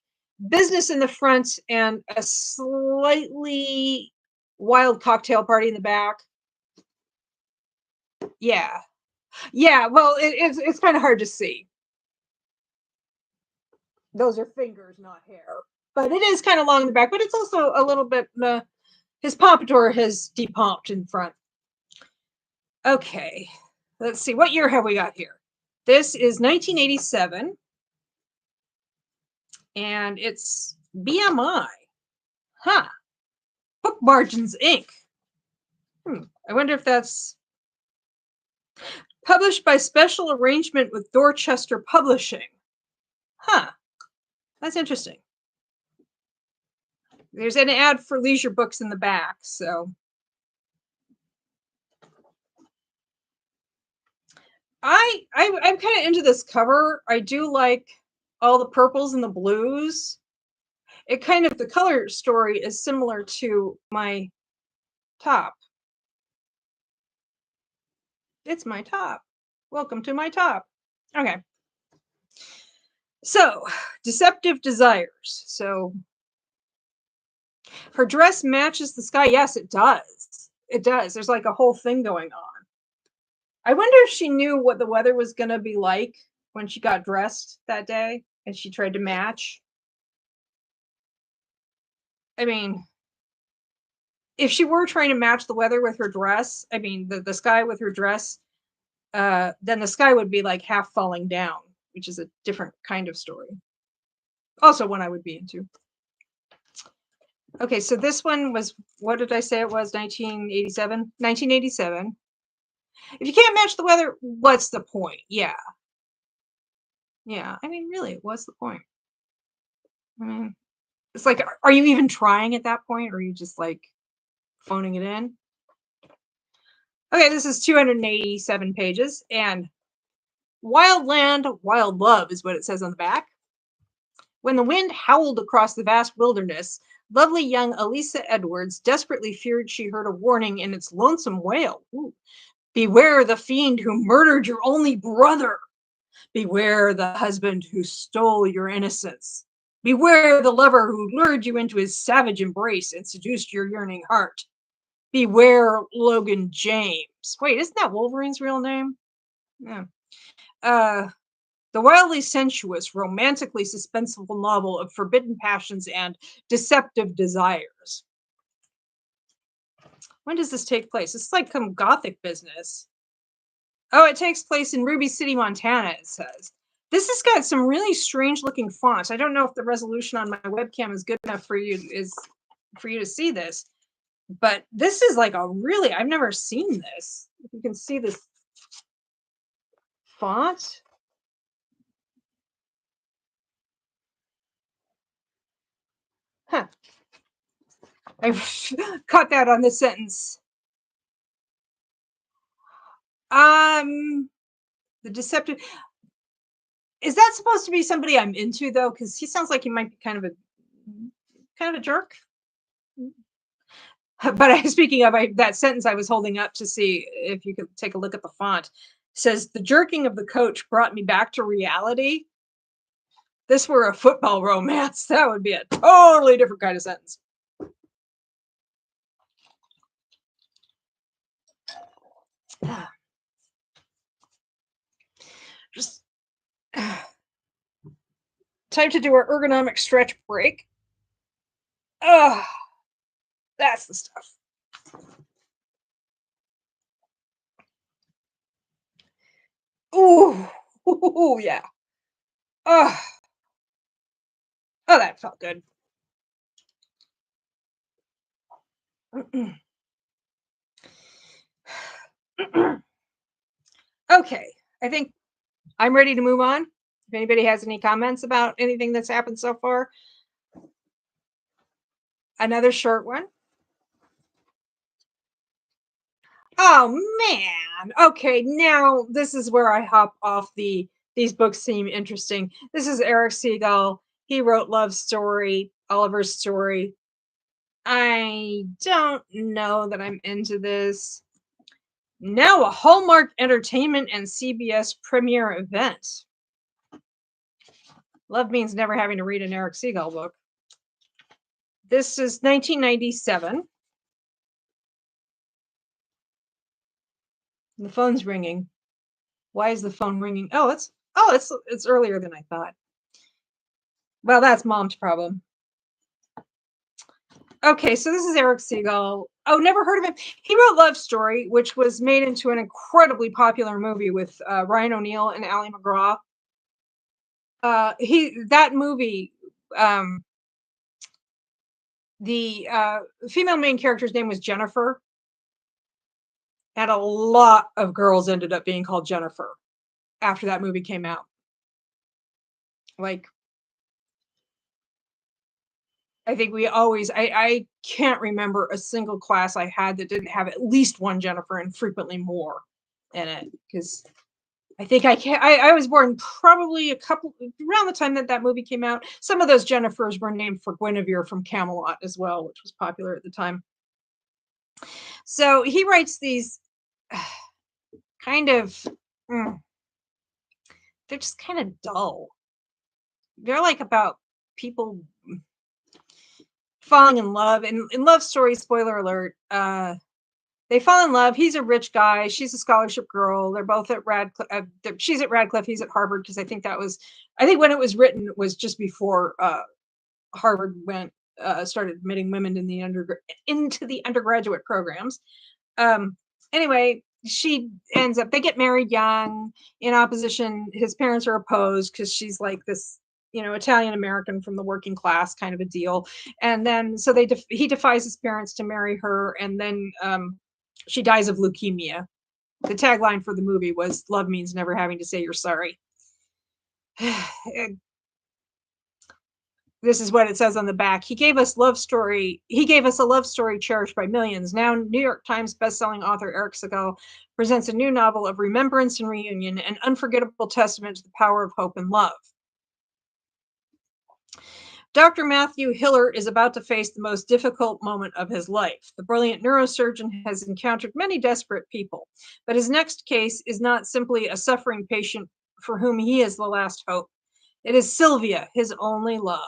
business in the front and a slightly wild cocktail party in the back. Yeah. Yeah, well, it's kind of hard to see. Those are fingers, not hair. But it is kind of long in the back, but it's also a little bit his pompadour has depomped in front. Okay. Let's see. What year have we got here? This is 1987 and it's BMI. Huh. Book Margins Inc. I wonder if that's published by special arrangement with Dorchester Publishing. Huh. That's interesting. There's an ad for leisure books in the back, so I'm kind of into this cover. I do like all the purples and the blues. It kind of, the color story is similar to my top. It's my top. Welcome to my top. Okay. So, deceptive desires. So, her dress matches the sky. Yes, it does. It does. There's like a whole thing going on. I wonder if she knew what the weather was going to be like when she got dressed that day and she tried to match. I mean, if she were trying to match the weather with her dress, I mean, the sky with her dress, then the sky would be like half falling down, which is a different kind of story. Also, one I would be into. Okay, so this one was, what did I say it was? 1987? 1987. If you can't match the weather, what's the point? Yeah. Yeah, I mean, really, what's the point? I mean, it's like, are you even trying at that point, or are you just like phoning it in? Okay, this is 287 pages, and Wild Land, Wild Love is what it says on the back. When the wind howled across the vast wilderness, lovely young Elisa Edwards desperately feared she heard a warning in its lonesome wail. Ooh. Beware the fiend who murdered your only brother. Beware the husband who stole your innocence. Beware the lover who lured you into his savage embrace and seduced your yearning heart. Beware Logan James. Wait, isn't that Wolverine's real name? Yeah. The wildly sensuous, romantically suspenseful novel of forbidden passions and deceptive desires. When does this take place? It's like some gothic business. Oh, it takes place in Ruby City, Montana, it says. This has got some really strange looking fonts. I don't know if the resolution on my webcam is good enough for you to see this, but this is like a really, I've never seen this. If you can see this font. Huh. I caught that on this sentence. Um, the deceptive. Is that supposed to be somebody I'm into though? Because he sounds like he might be kind of a jerk. But speaking of that sentence, I was holding up to see if you could take a look at the font. Says the jerking of the coach brought me back to reality. This were a football romance, that would be a totally different kind of sentence. Just time to do our ergonomic stretch break. Oh, that's the stuff. Ooh, ooh, yeah. Oh, oh, that felt good. Okay, I think I'm ready to move on. If anybody has any comments about anything that's happened so far, another short one. Oh man. Okay, now this is where I hop off these books seem interesting. This is Eric Segal. He wrote Love Story, Oliver's Story. I don't know that I'm into this. Now a Hallmark Entertainment and CBS premiere event. Love means never having to read an Eric Segal book. This is 1997. The phone's ringing. Why is the phone ringing? It's earlier than I thought. Well, that's mom's problem. Okay, so this is Eric Segal. Oh, never heard of him. He wrote Love Story, which was made into an incredibly popular movie with Ryan O'Neal and Ali MacGraw. That movie, the female main character's name was Jennifer, and a lot of girls ended up being called Jennifer after that movie came out. Like, I think I can't remember a single class I had that didn't have at least one Jennifer and frequently more in it, because I think I was born probably around the time that movie came out. Some of those Jennifers were named for Guinevere from Camelot as well, which was popular at the time. So he writes these kind of, they're just kind of dull. They're like about people falling in love. And in Love Story, spoiler alert, they fall in love. He's a rich guy. She's a scholarship girl. They're both at Radcliffe. She's at Radcliffe. He's at Harvard, because I think when it was written, it was just before Harvard started admitting women into the undergraduate programs. Anyway, they get married young. In opposition, his parents are opposed because she's like this, Italian American from the working class kind of a deal. And then so he defies his parents to marry her, and then she dies of leukemia. The tagline for the movie was "Love means never having to say you're sorry." This is what it says on the back. He gave us a love story cherished by millions. Now, New York Times bestselling author Eric Segal presents a new novel of remembrance and reunion, an unforgettable testament to the power of hope and love. Dr. Matthew Hiller is about to face the most difficult moment of his life. The brilliant neurosurgeon has encountered many desperate people, but his next case is not simply a suffering patient for whom he is the last hope. It is Sylvia, his only love.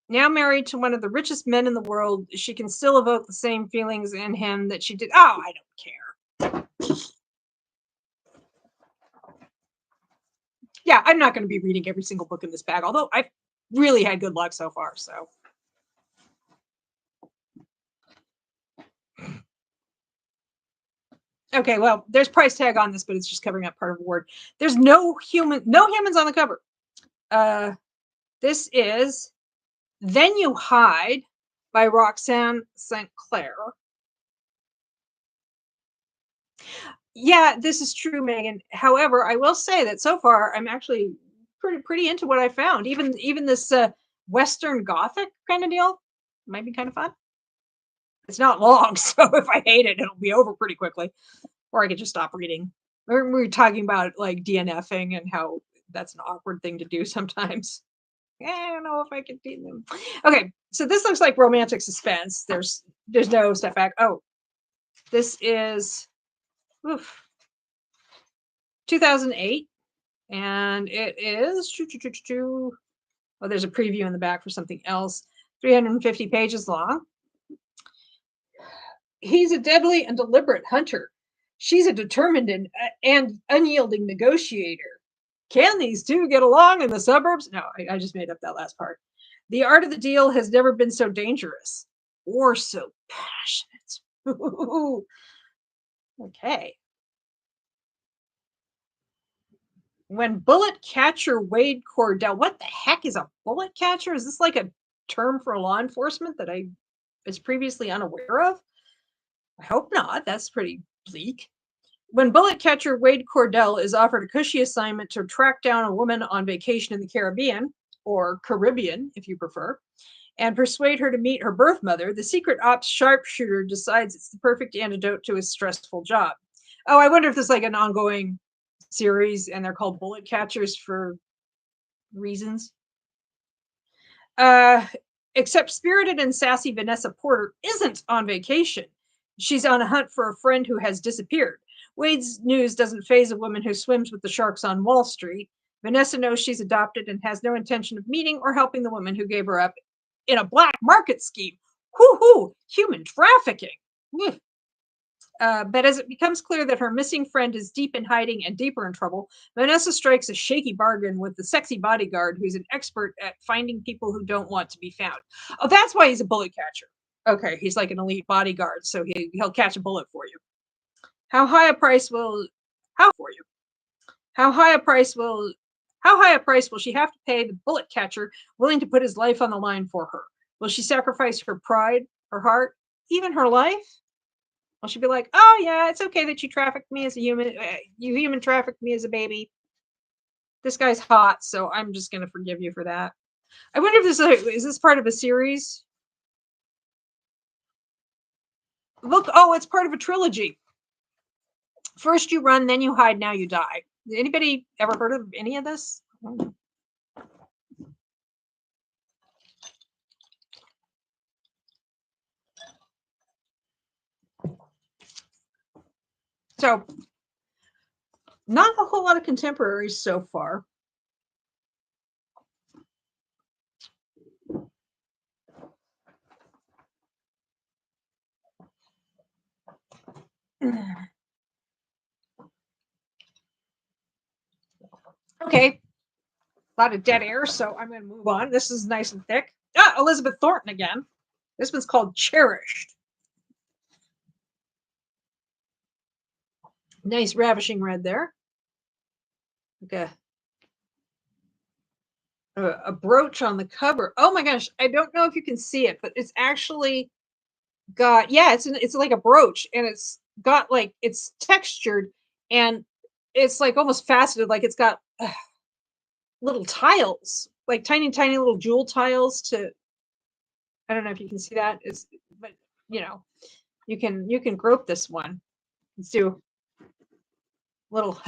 Now married to one of the richest men in the world, she can still evoke the same feelings in him that she did. Oh, I don't care. Yeah, I'm not going to be reading every single book in this bag, although I've really had good luck so far, so. Okay, well, there's price tag on this, but it's just covering up part of the word. There's no humans on the cover. This is Then You Hide by Roxanne St. Clair. Yeah, this is true, Megan. However, I will say that so far I'm actually pretty into what I found. Even this Western Gothic kind of deal might be kind of fun. It's not long, so if I hate it, it'll be over pretty quickly, or I could just stop reading. We're talking about like DNFing and how that's an awkward thing to do sometimes. I don't know if I could do them. Okay, so this looks like romantic suspense. There's no step back. Oh, this is oof, 2008, and it is. Oh, there's a preview in the back for something else. 350 pages long. He's a deadly and deliberate hunter. She's a determined and unyielding negotiator. Can these two get along in the suburbs? No, I just made up that last part. The art of the deal has never been so dangerous or so passionate. Okay. When bullet catcher Wade Cordell, what the heck is a bullet catcher? Is this like a term for law enforcement that I was previously unaware of? I hope not. That's pretty bleak. When bullet catcher Wade Cordell is offered a cushy assignment to track down a woman on vacation in the Caribbean, or Caribbean if you prefer, and persuade her to meet her birth mother, the secret ops sharpshooter decides it's the perfect antidote to his stressful job. Oh, I wonder if this is like an ongoing series and they're called bullet catchers for reasons. Uh, except spirited and sassy Vanessa Porter isn't on vacation. She's on a hunt for a friend who has disappeared. Wade's news doesn't faze a woman who swims with the sharks on Wall Street. Vanessa knows she's adopted and has no intention of meeting or helping the woman who gave her up in a black market scheme. Hoo, human trafficking. But as it becomes clear that her missing friend is deep in hiding and deeper in trouble, Vanessa strikes a shaky bargain with the sexy bodyguard who's an expert at finding people who don't want to be found. Oh, that's why he's a bullet catcher. Okay, he's like an elite bodyguard, so he'll catch a bullet for you. How high a price will how for you? How high a price will how high a price will she have to pay the bullet catcher willing to put his life on the line for her? Will she sacrifice her pride, her heart, even her life? Well, she'd be like, "Oh yeah, it's okay that you trafficked me as a human. You human trafficked me as a baby. This guy's hot, so I'm just gonna forgive you for that." I wonder if is this part of a series? Look, oh, it's part of a trilogy. First you run, then you hide, now you die. Anybody ever heard of any of this? So, not a whole lot of contemporaries so far. Okay, a lot of dead air, so I'm going to move on. This is nice and thick. Ah, Elizabeth Thornton again. This one's called Cherished. Nice ravishing red there. Okay. A brooch on the cover. Oh my gosh, I don't know if you can see it, but it's actually got it's like a brooch, and it's got like it's textured, and it's like almost faceted, like it's got little tiles, like tiny little jewel tiles to. I don't know if you can see that. It's but you know you can grope this one. Let's do little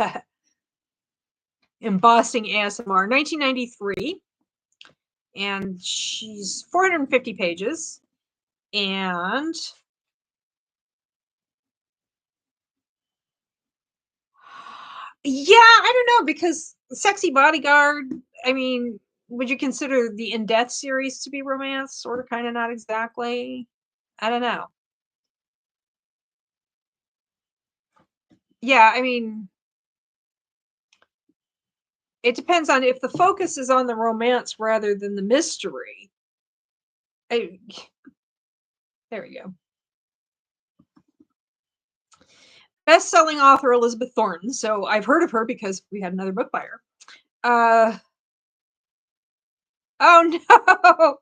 embossing ASMR. 1993, and she's 450 pages, and yeah, I don't know because Sexy Bodyguard, I mean, would you consider the In Death series to be romance? Sort of, kind of, not exactly. I don't know. Yeah, I mean, it depends on if the focus is on the romance rather than the mystery. I, there we go. Best-selling author Elizabeth Thornton. So I've heard of her because we had another book by her. Oh no!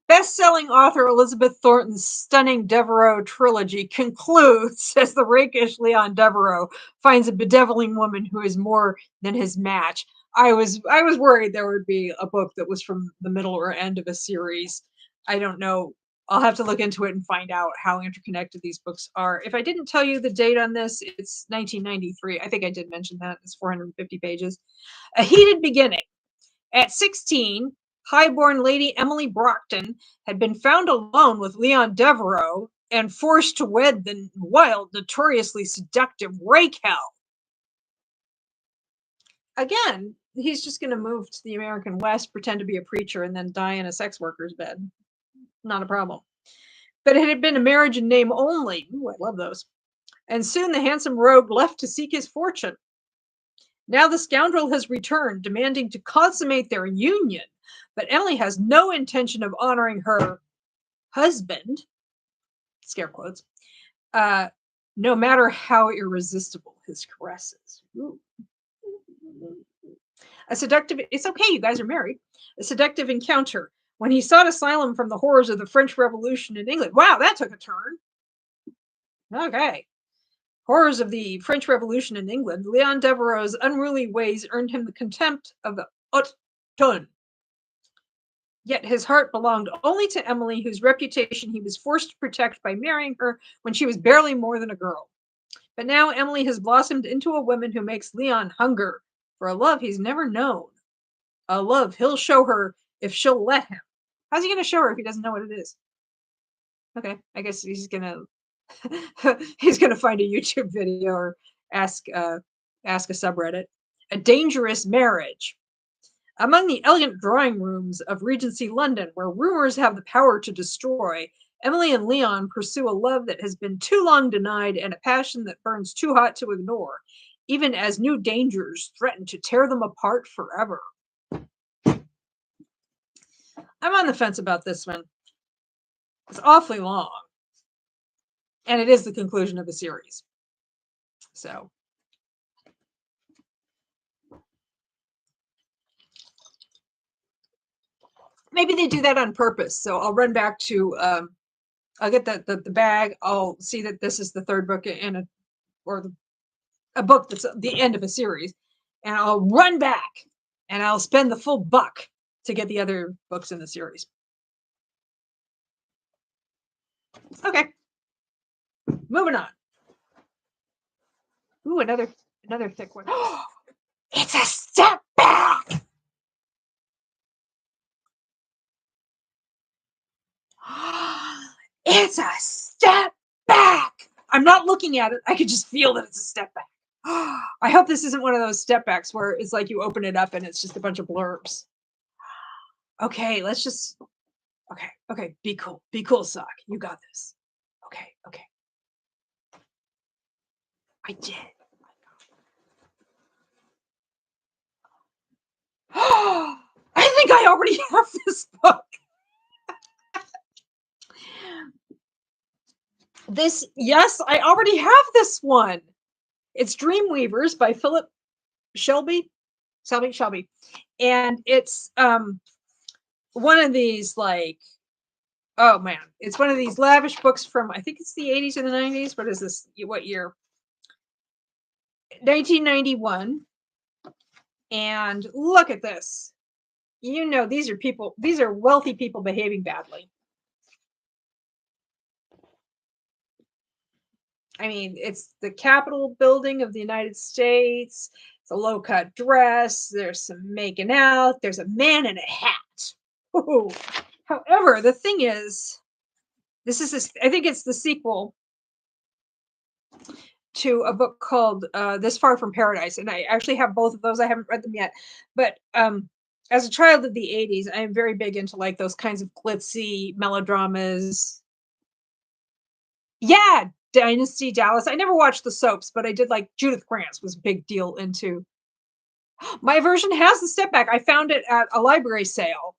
Best-selling author Elizabeth Thornton's stunning Devereaux trilogy concludes as the rakish Leon Devereaux finds a bedeviling woman who is more than his match. I was worried there would be a book that was from the middle or end of a series. I don't know. I'll have to look into it and find out how interconnected these books are. If I didn't tell you the date on this, it's 1993. I think I did mention that. It's 450 pages. A heated beginning. At 16, high-born Lady Emily Brockton had been found alone with Leon Devereaux and forced to wed the wild, notoriously seductive Raquel. Again, he's just going to move to the American West, pretend to be a preacher, and then die in a sex worker's bed. Not a problem. But it had been a marriage in name only. Ooh, I love those. And soon the handsome rogue left to seek his fortune. Now the scoundrel has returned, demanding to consummate their union, but Emily has no intention of honoring her husband, scare quotes, no matter how irresistible his caresses. Ooh. A seductive, it's okay, you guys are married. A seductive encounter when he sought asylum from the horrors of the French Revolution in England. Wow, that took a turn. Okay. Horrors of the French Revolution in England, Leon Devereaux's unruly ways earned him the contempt of the haute tonne. Yet his heart belonged only to Emily, whose reputation he was forced to protect by marrying her when she was barely more than a girl. But now Emily has blossomed into a woman who makes Leon hunger for a love he's never known. A love he'll show her if she'll let him. How's he going to show her if he doesn't know what it is? Okay, I guess he's gonna find a YouTube video or ask ask a subreddit. A dangerous marriage. Among the elegant drawing rooms of Regency London, where rumors have the power to destroy, Emily and Leon pursue a love that has been too long denied and a passion that burns too hot to ignore, even as new dangers threaten to tear them apart forever. I'm on the fence about this one. It's awfully long. And it is the conclusion of the series. So. Maybe they do that on purpose. So I'll run back to, I'll get the bag. I'll see that this is the third book in a book that's the end of a series. And I'll run back and I'll spend the full buck to get the other books in the series. Okay. Moving on. Ooh, another thick one. It's a step back. It's a step back. I'm not looking at it. I could just feel that it's a step back. I hope this isn't one of those step backs where it's like you open it up and it's just a bunch of blurbs. Okay, let's just. Okay. Be cool, Sock. You got this. Okay. I did. I think I already have this book. Yes, I already have this one. It's Dreamweavers by Philip Shelby. And it's one of these like, oh man, it's one of these lavish books from, I think it's the 80s or the 90s. What is this? What year? 1991. And look at this. You know, these are wealthy people behaving badly. I mean, it's the Capitol building of the United States. It's a low-cut dress. There's some making out. There's a man in a hat. Ooh. However, the thing is, I think it's the sequel to a book called This Far from Paradise. And I actually have both of those. I haven't read them yet. But as a child of the 80s, I am very big into like those kinds of glitzy melodramas. Yeah, Dynasty, Dallas. I never watched the soaps, but I did like Judith Grant's was a big deal into. My version has the step back. I found it at a library sale.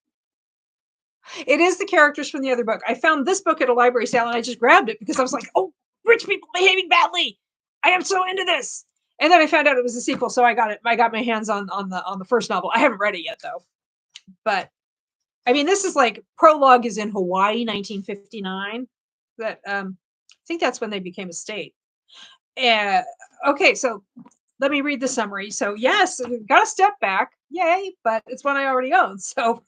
It is the characters from the other book. I found this book at a library sale and I just grabbed it because I was like, oh, rich people behaving badly. I am so into this. And then I found out it was a sequel, so I got it. I got my hands on the first novel. I haven't read it yet though. But I mean, this is like prologue is in Hawaii, 1959. That I think that's when they became a state. Uh, okay, so let me read the summary. So yes, got a step back, yay! But it's one I already own, so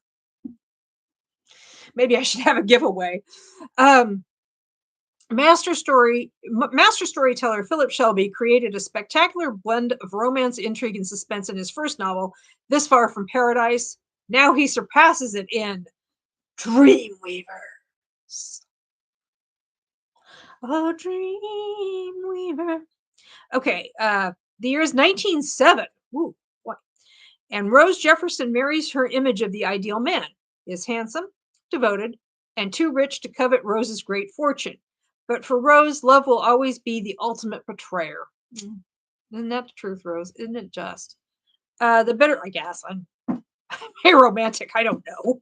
maybe I should have a giveaway. Um, master storyteller Philip Shelby created a spectacular blend of romance, intrigue, and suspense in his first novel, This Far from Paradise. Now he surpasses it in Dreamweavers. A Dreamweaver. Okay, the year is 1907. Ooh, what? And Rose Jefferson marries her image of the ideal man. He is handsome, devoted, and too rich to covet Rose's great fortune. But for Rose, love will always be the ultimate betrayer. Mm. Isn't that the truth, Rose? Isn't it just? The better, I guess. I'm a romantic. I don't know.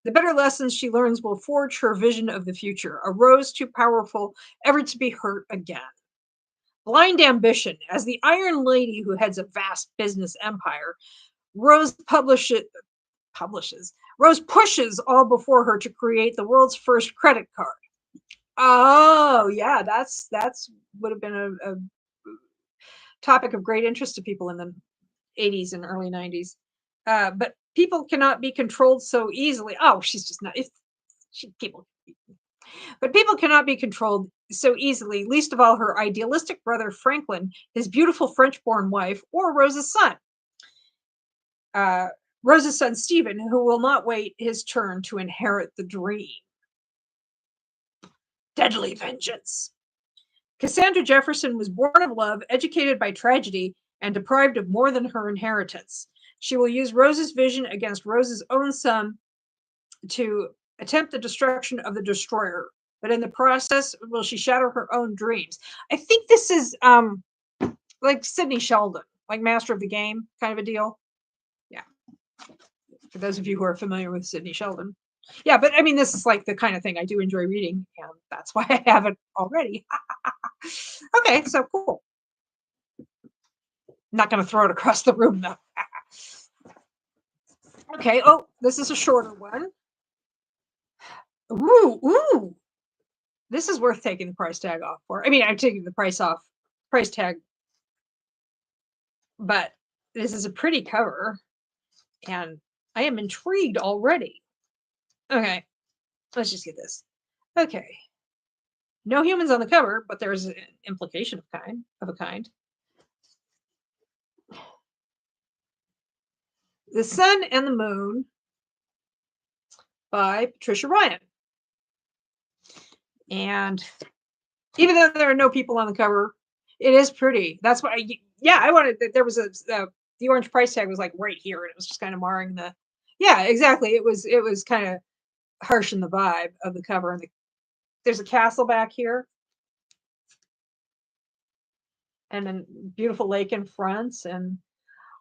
The better lessons she learns will forge her vision of the future. A Rose too powerful ever to be hurt again. Blind ambition. As the Iron Lady who heads a vast business empire, Rose publishes. Rose pushes all before her to create the world's first credit card. Oh, yeah, that's would have been a topic of great interest to people in the 80s and early 90s. But people cannot be controlled so easily. Oh, she's just not. If she, people, but people cannot be controlled so easily. Least of all, her idealistic brother Franklin, his beautiful French-born wife, or Rose's son. Rose's son Stephen, who will not wait his turn to inherit the dream. Deadly vengeance. Cassandra Jefferson was born of love, educated by tragedy, and deprived of more than her inheritance. She will use Rose's vision against Rose's own son to attempt the destruction of the destroyer. But in the process, will she shatter her own dreams? I think this is like Sidney Sheldon, like Master of the Game kind of a deal. Yeah. For those of you who are familiar with Sidney Sheldon. Yeah, but I mean, this is like the kind of thing I do enjoy reading, and that's why I have it already. Okay, so cool. I'm not going to throw it across the room, though. Okay, oh, this is a shorter one. Ooh. This is worth taking the price tag off for. I mean, I'm taking the price tag, but this is a pretty cover, and I am intrigued already. Okay, let's just get this. Okay. No humans on the cover, but there's an implication of a kind. The Sun and the Moon by Patricia Ryan. And even though there are no people on the cover, it is pretty. That's why, I wanted that. There was the orange price tag was like right here, and it was just kind of marring the. Yeah, exactly. It was kind of harsh in the vibe of the cover, and there's a castle back here, and then beautiful lake in front, and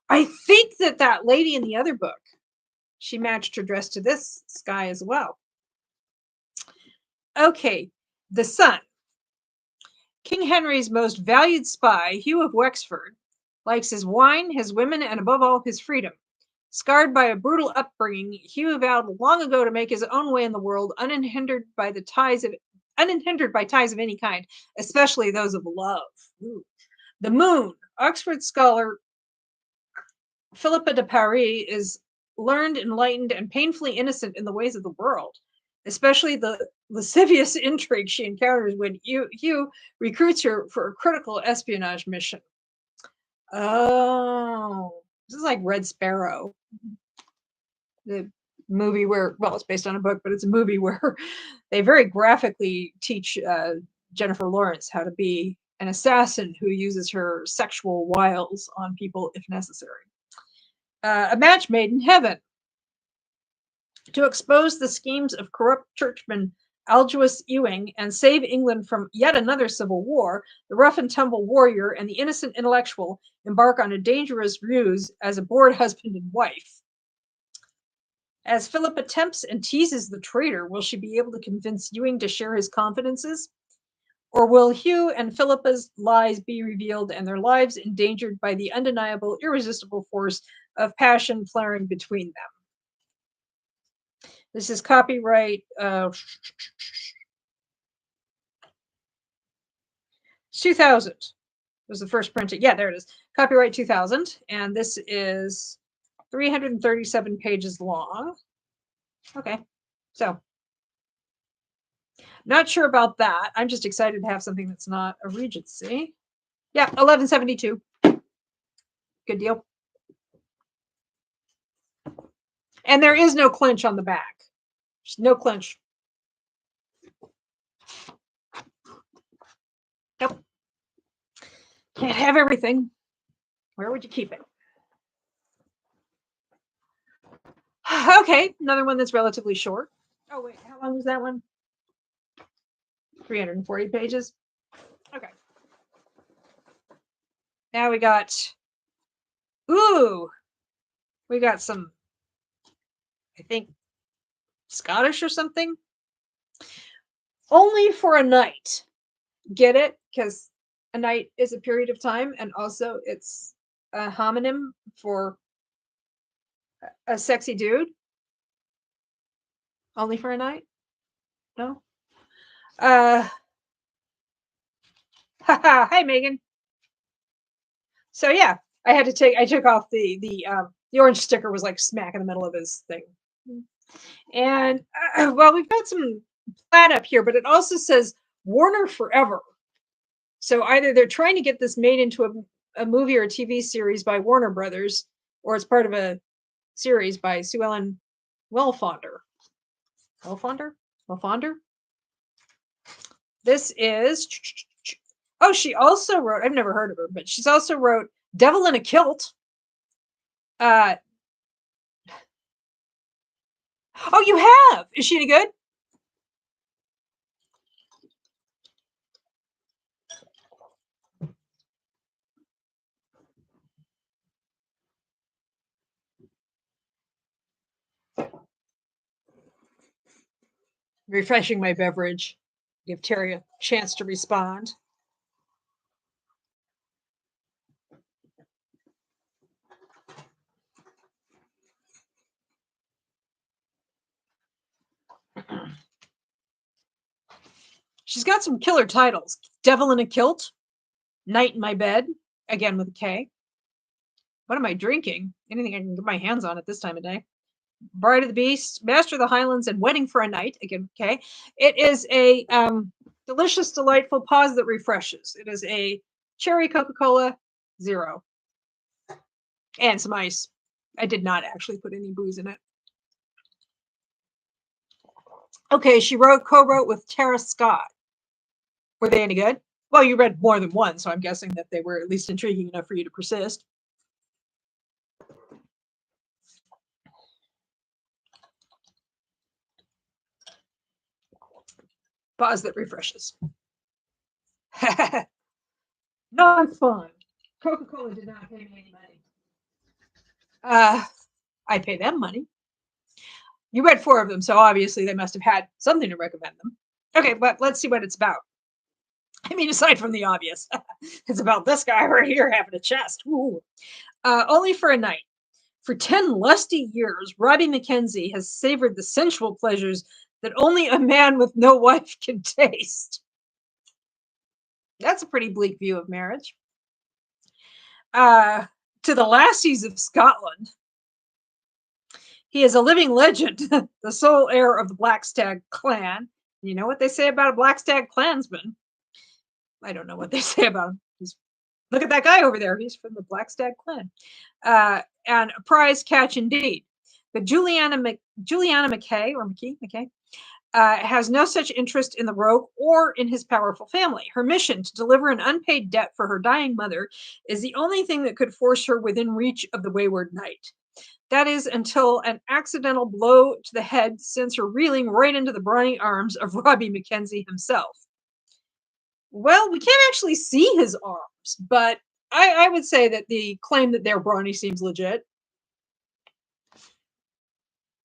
I think that lady in the other book, she matched her dress to this sky as well. Okay, the Sun. King Henry's most valued spy, Hugh of Wexford, likes his wine, his women, and above all, his freedom. Scarred by a brutal upbringing, Hugh vowed long ago to make his own way in the world, unhindered by ties of any kind, especially those of love. Ooh. The Moon. Oxford scholar Philippa de Paris is learned, enlightened, and painfully innocent in the ways of the world, especially the lascivious intrigue she encounters when Hugh recruits her for a critical espionage mission. Oh, this is like Red Sparrow, the movie where, well, it's based on a book, but it's a movie where they very graphically teach Jennifer Lawrence how to be an assassin who uses her sexual wiles on people if necessary. A match made in heaven. To expose the schemes of corrupt churchman Aldous Ewing and save England from yet another civil war, the rough and tumble warrior and the innocent intellectual embark on a dangerous ruse as a bored husband and wife. As Philip attempts and teases the traitor, will she be able to convince Ewing to share his confidences? Or will Hugh and Philippa's lies be revealed and their lives endangered by the undeniable, irresistible force of passion flaring between them? This is copyright 2000 was the first printing. Yeah, there it is. Copyright 2000. And this is 337 pages long. Okay. So, not sure about that. I'm just excited to have something that's not a Regency. Yeah, 1172. Good deal. And there is no clinch on the back. There's no clinch. Nope. Can't have everything. Where would you keep it? Okay, another one that's relatively short. Oh, wait, how long was that one? 340 pages. Okay. Now we got, we got some, I think, Scottish or something. Only for a night. Get it? Because a night is a period of time, and also it's a homonym for a sexy dude. Only for a night? No? Hi Megan. So yeah, I took off the orange sticker was like smack in the middle of his thing. And well, we've got some plaid up here, but it also says Warner Forever. So either they're trying to get this made into a movie or a TV series by Warner Brothers, or it's part of a series by Sue Ellen Wellfonder. Wellfonder? This is, oh, she also wrote, I've never heard of her, but she's also wrote Devil in a Kilt. Oh, you have? Is she any good? Refreshing my beverage. Give Terry a chance to respond. She's got some killer titles. Devil in a Kilt, Night in My Bed, again with a K. What am I drinking? Anything I can get my hands on at this time of day. Bride of the Beast, Master of the Highlands, and Wedding for a Night, again with K. It is a delicious, delightful pause that refreshes. It is a cherry Coca-Cola, 0. And some ice. I did not actually put any booze in it. Okay, she co-wrote with Tara Scott. Were they any good? Well, you read more than one, so I'm guessing that they were at least intriguing enough for you to persist. Pause that refreshes. Not fun. Coca-Cola did not pay me any money. I pay them money. You read 4 of them, so obviously they must have had something to recommend them. Okay, but let's see what it's about. I mean, aside from the obvious, it's about this guy right here having a chest. Only for a night. For 10 lusty years, Robbie McKenzie has savored the sensual pleasures that only a man with no wife can taste. That's a pretty bleak view of marriage. To the lassies of Scotland, he is a living legend, the sole heir of the Blackstag clan. You know what they say about a Blackstag clansman? I don't know what they say about him. Look at that guy over there. He's from the Blackstag clan. And a prize catch indeed. But Juliana McKay, has no such interest in the rogue or in his powerful family. Her mission to deliver an unpaid debt for her dying mother is the only thing that could force her within reach of the wayward knight. That is until an accidental blow to the head sends her reeling right into the brawny arms of Robbie McKenzie himself. Well, we can't actually see his arms, but I would say that the claim that they're brawny seems legit.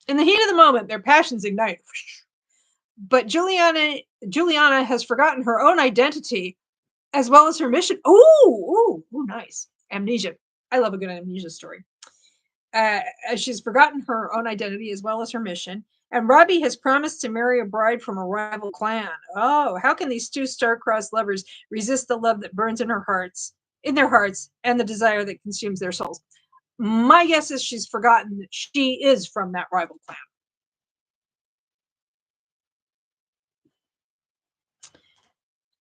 In the heat of the moment, their passions ignite. But Juliana has forgotten her own identity as well as her mission. Ooh, nice. Amnesia. I love a good amnesia story. She's forgotten her own identity as well as her mission, And Robbie has promised to marry a bride from a rival clan. Oh, how can these two star-crossed lovers resist the love that burns in their hearts, and the desire that consumes their souls? My guess is she's forgotten that she is from that rival clan.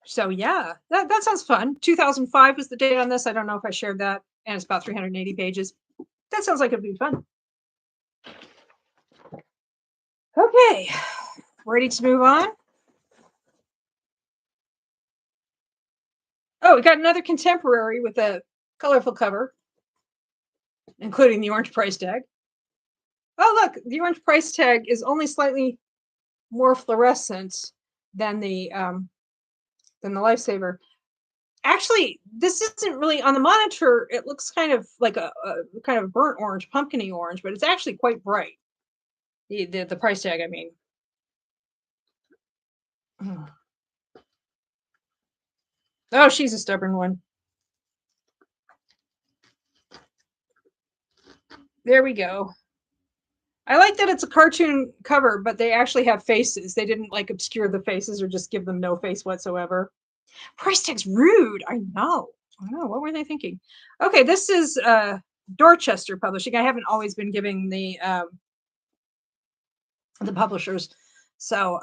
So yeah, that sounds fun. 2005 was the date on this. I don't know if I shared that, and it's about 380 pages. That sounds like it'd be fun. Okay, ready to move on? Oh, we got another contemporary with a colorful cover, including the orange price tag. Oh, look, the orange price tag is only slightly more fluorescent than the Lifesaver. Actually, this isn't really on the monitor. It looks kind of like a kind of burnt orange, pumpkiny orange, but it's actually quite bright. The price tag, I mean. Oh, she's a stubborn one. There we go. I like that it's a cartoon cover, but they actually have faces. They didn't like obscure the faces or just give them no face whatsoever. Price tag's rude. I know. What were they thinking? Okay, this is Dorchester Publishing. I haven't always been giving the publishers. So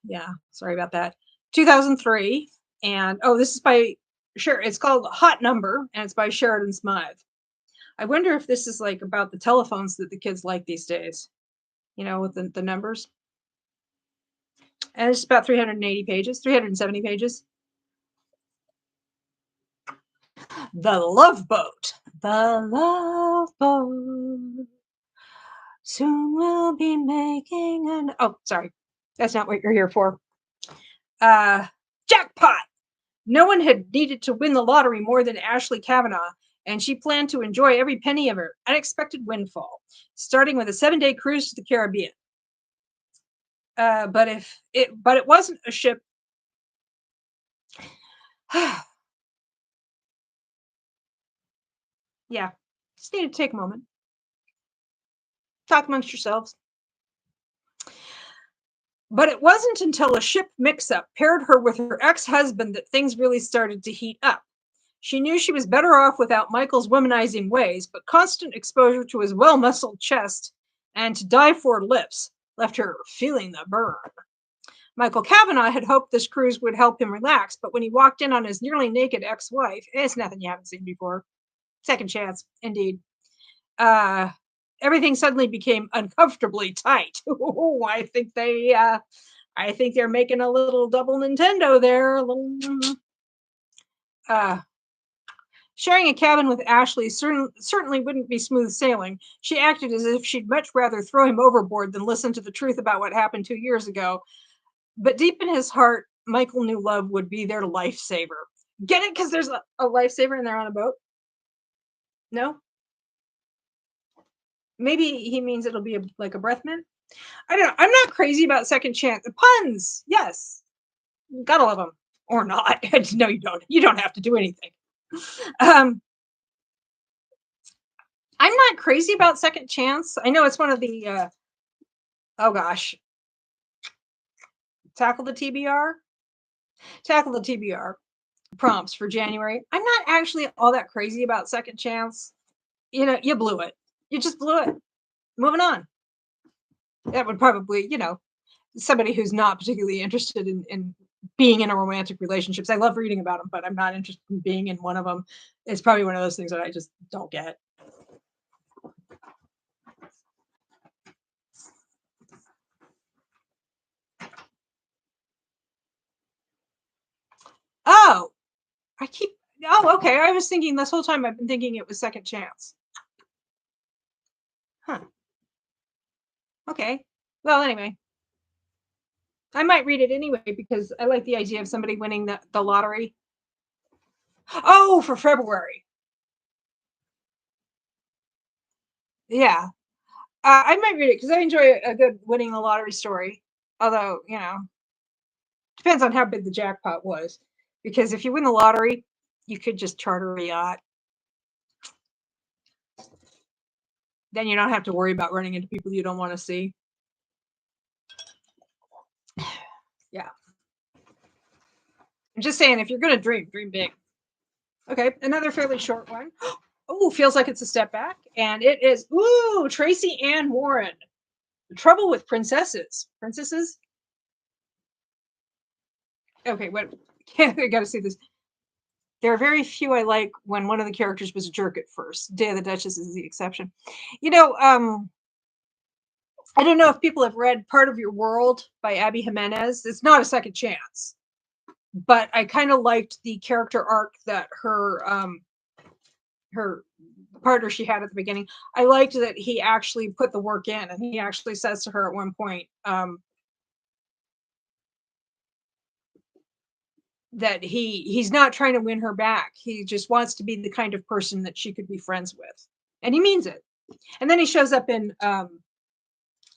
yeah, sorry about that. 2003. And oh, this is by it's called Hot Number, and it's by Sheridan Smythe. I wonder if this is like about the telephones that the kids like these days, with the numbers. And it's about 380 pages, 370 pages. The Love Boat. The Love Boat. Soon we'll be making an. Oh, sorry. That's not what you're here for. Jackpot! No one had needed to win the lottery more than Ashley Kavanaugh, and she planned to enjoy every penny of her unexpected windfall, starting with a 7-day cruise to the Caribbean. But it wasn't a ship. Yeah, just need to take a moment. Talk amongst yourselves. But it wasn't until a ship mix-up paired her with her ex-husband that things really started to heat up. She knew she was better off without Michael's womanizing ways, but constant exposure to his well-muscled chest and to die-for lips left her feeling the burn. Michael Kavanaugh had hoped this cruise would help him relax, but when he walked in on his nearly naked ex-wife, it's nothing you haven't seen before. Second chance, indeed. Everything suddenly became uncomfortably tight. I think they're making a little double Nintendo there. Sharing a cabin with Ashley certainly wouldn't be smooth sailing. She acted as if she'd much rather throw him overboard than listen to the truth about what happened 2 years ago. But deep in his heart, Michael knew love would be their lifesaver. Get it? Because there's a lifesaver and they're on a boat? No? Maybe he means it'll be like a breath mint? I don't know. I'm not crazy about second chance. Puns, yes. Gotta love them. Or not. No, you don't. You don't have to do anything. I'm not crazy about second chance. I know it's one of the oh gosh. Tackle the TBR prompts for January. I'm not actually all that crazy about second chance. You blew it. You just blew it. Moving on. That would probably, somebody who's not particularly interested in being in a romantic relationships. I love reading about them, but I'm not interested in being in one of them. It's probably one of those things that I just don't get. Oh, okay. I was thinking this whole time I've been thinking it was second chance. Huh. Okay. Well, anyway. I might read it anyway because I like the idea of somebody winning the lottery. Oh, for February. Yeah. I might read it because I enjoy a good winning the lottery story. Although, depends on how big the jackpot was. Because if you win the lottery, you could just charter a yacht. Then you don't have to worry about running into people you don't want to see. Yeah. I'm just saying, if you're gonna dream, dream big. Okay, another fairly short one. Oh, feels like it's a step back, and it is. Ooh, Tracy Ann Warren. The Trouble with Princesses. Princesses. Okay, what? I got to see this. There are very few I like when one of the characters was a jerk at first. Day of the Duchess is the exception. You know, I don't know if people have read Part of Your World by Abby Jimenez. It's not a second chance, but I kind of liked the character arc that her partner she had at the beginning. I liked that he actually put the work in, and he actually says to her at one point that he's not trying to win her back. He just wants to be the kind of person that she could be friends with, and he means it. And then he shows up in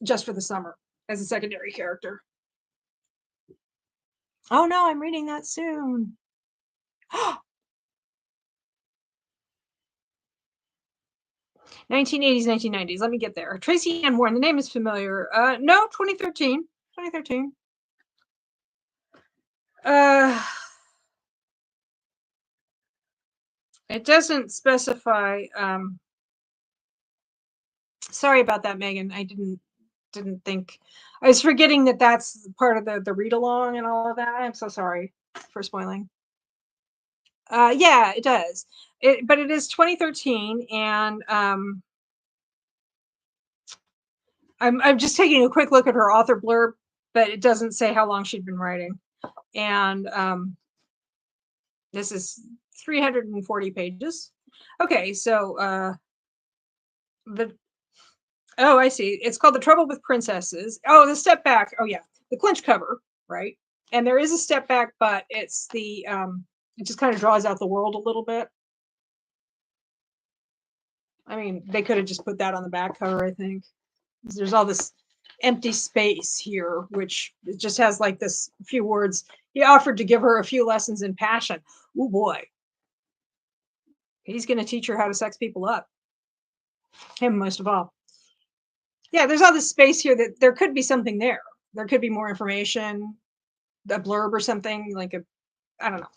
Just for the Summer as a secondary character. Oh no, I'm reading that soon. 1980s, 1990s. Let me get there. Tracy Ann Warren. The name is familiar. No, 2013. 2013. It doesn't specify. Sorry about that, Megan. I didn't think. I was forgetting that that's part of the read along and all of that. I'm so sorry for spoiling. Yeah, it does. But it is 2013, and I'm just taking a quick look at her author blurb, but it doesn't say how long she'd been writing. And this is 340 pages. Okay, so the oh, I see. It's called The Trouble with Princesses. Oh, the step back. Oh yeah, the clinch cover, right? And there is a step back, but it's the it just kind of draws out the world a little bit. I mean, they could have just put that on the back cover, I think. There's all this empty space here, which it just has like this few words. He offered to give her a few lessons in passion. Oh boy. He's going to teach her how to sex people up. Him most of all. Yeah, there's all this space here that there could be something there. There could be more information, a blurb or something, like a, I don't know.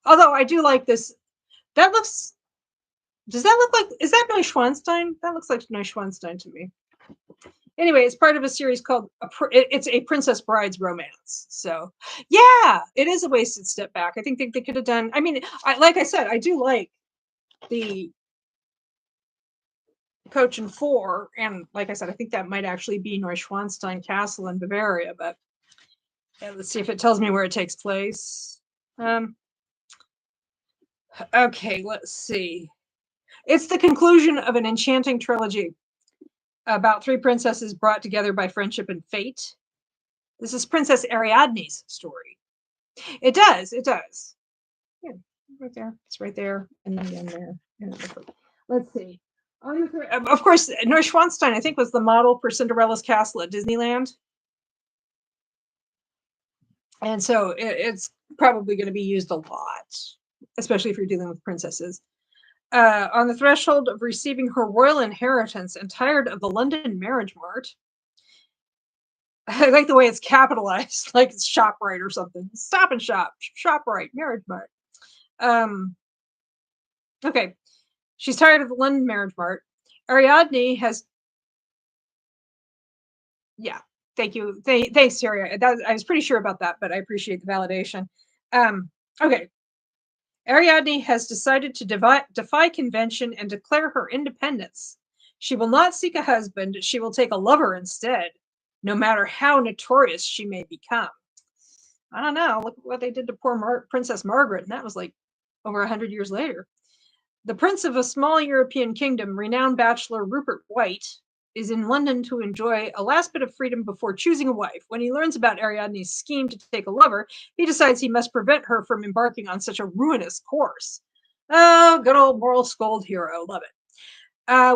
Although I do like this. That looks, does that look like, is that Neuschwanstein? That looks like Neuschwanstein to me. Anyway, it's part of a series called it's a Princess Bride's Romance. So yeah, it is a wasted step back. I think they could have done. I mean, like I said, I do like the Coach and Four, and like I said, I think that might actually be Neuschwanstein Castle in Bavaria. But yeah, let's see if it tells me where it takes place. Okay, let's see. It's the conclusion of an enchanting trilogy about three princesses brought together by friendship and fate. This is Princess Ariadne's story. It does. It does. Yeah, right there. It's right there, and then again there. Let's see. Of course, Neuschwanstein, I think, was the model for Cinderella's castle at Disneyland, and so it's probably going to be used a lot, especially if you're dealing with princesses. On the threshold of receiving her royal inheritance and tired of the London marriage mart. I like the way it's capitalized, like it's ShopRite or something. Stop and Shop, ShopRite, marriage mart. Okay, she's tired of the London marriage mart. Ariadne has, yeah, thank you. Thanks, Sarah. I was pretty sure about that, but I appreciate the validation. Okay, Ariadne has decided to defy convention and declare her independence. She will not seek a husband, she will take a lover instead, no matter how notorious she may become. I don't know, look what they did to poor Princess Margaret, and that was like over 100 years later. The prince of a small European kingdom, renowned bachelor Rupert White, is in London to enjoy a last bit of freedom before choosing a wife. When he learns about Ariadne's scheme to take a lover, he decides he must prevent her from embarking on such a ruinous course. Oh, good old moral scold hero. Love it.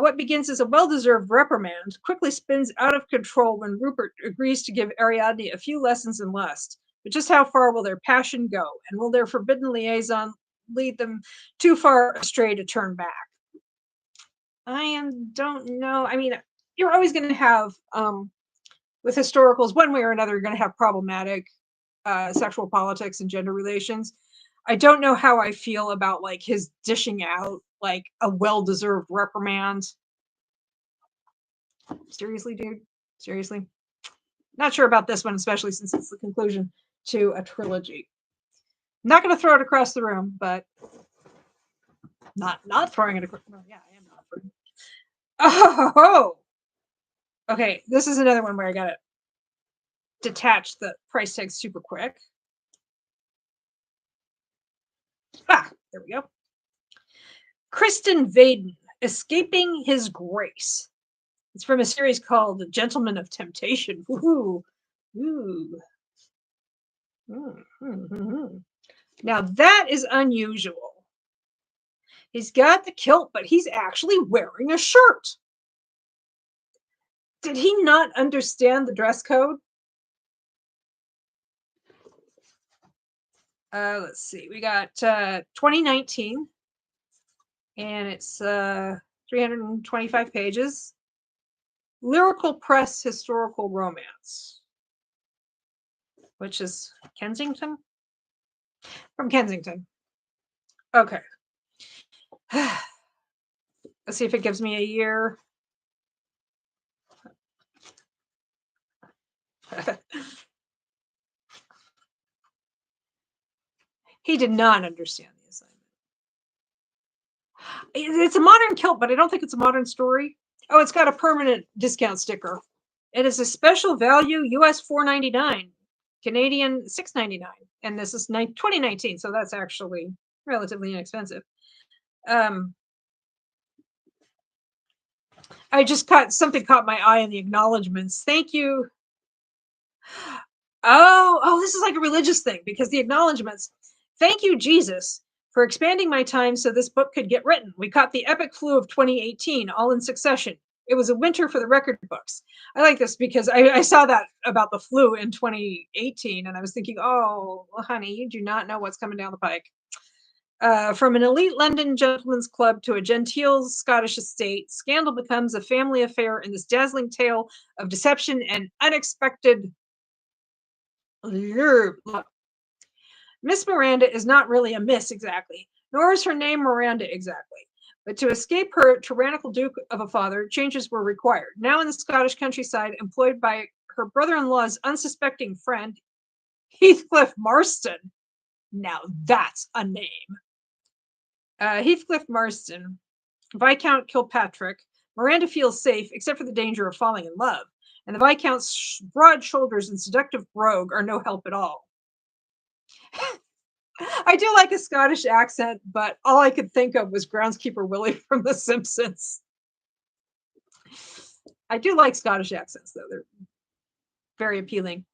What begins as a well-deserved reprimand quickly spins out of control when Rupert agrees to give Ariadne a few lessons in lust. But just how far will their passion go? And will their forbidden liaison lead them too far astray to turn back? I don't know. I mean, you're always going to have with historicals, one way or another, you're going to have problematic sexual politics and gender relations. I don't know how I feel about like his dishing out like a well-deserved reprimand. Seriously, dude? Seriously? Not sure about this one, especially since it's the conclusion to a trilogy. I'm not going to throw it across the room, but not throwing it across. Well, yeah, I am not throwing. Oh, okay. This is another one where I got to detach the price tag super quick. Ah, there we go. Kristen Vaden, Escaping His Grace. It's from a series called Gentlemen of Temptation. Ooh. Ooh. Mm-hmm. Now that is unusual. He's got the kilt, but he's actually wearing a shirt. Did he not understand the dress code? Let's see. We got 2019, and it's 325 pages. Lyrical Press Historical Romance, which is Kensington? From Kensington. Okay. Let's see if it gives me a year. He did not understand the assignment. It's a modern kilt, but I don't think it's a modern story. Oh, it's got a permanent discount sticker. It is a special value US $4.99, Canadian $6.99, and this is 2019, so that's actually relatively inexpensive. I just caught my eye in the acknowledgments. Thank you. Oh, this is like a religious thing because the acknowledgments. Thank you, Jesus, for expanding my time so this book could get written. We caught the epic flu of 2018 all in succession. It was a winter for the record books. I like this because I saw that about the flu in 2018 and I was thinking, oh, well, honey, you do not know what's coming down the pike. From an elite London gentleman's club to a genteel Scottish estate, scandal becomes a family affair in this dazzling tale of deception and unexpected lure. Miss Miranda is not really a miss exactly, nor is her name Miranda exactly. But to escape her tyrannical duke of a father, changes were required. Now in the Scottish countryside, employed by her brother-in-law's unsuspecting friend, Heathcliff Marston. Now that's a name. Heathcliff Marston, Viscount Kilpatrick. Miranda feels safe, except for the danger of falling in love. And the Viscount's broad shoulders and seductive brogue are no help at all. I do like a Scottish accent, but all I could think of was Groundskeeper Willie from The Simpsons. I do like Scottish accents, though. They're very appealing.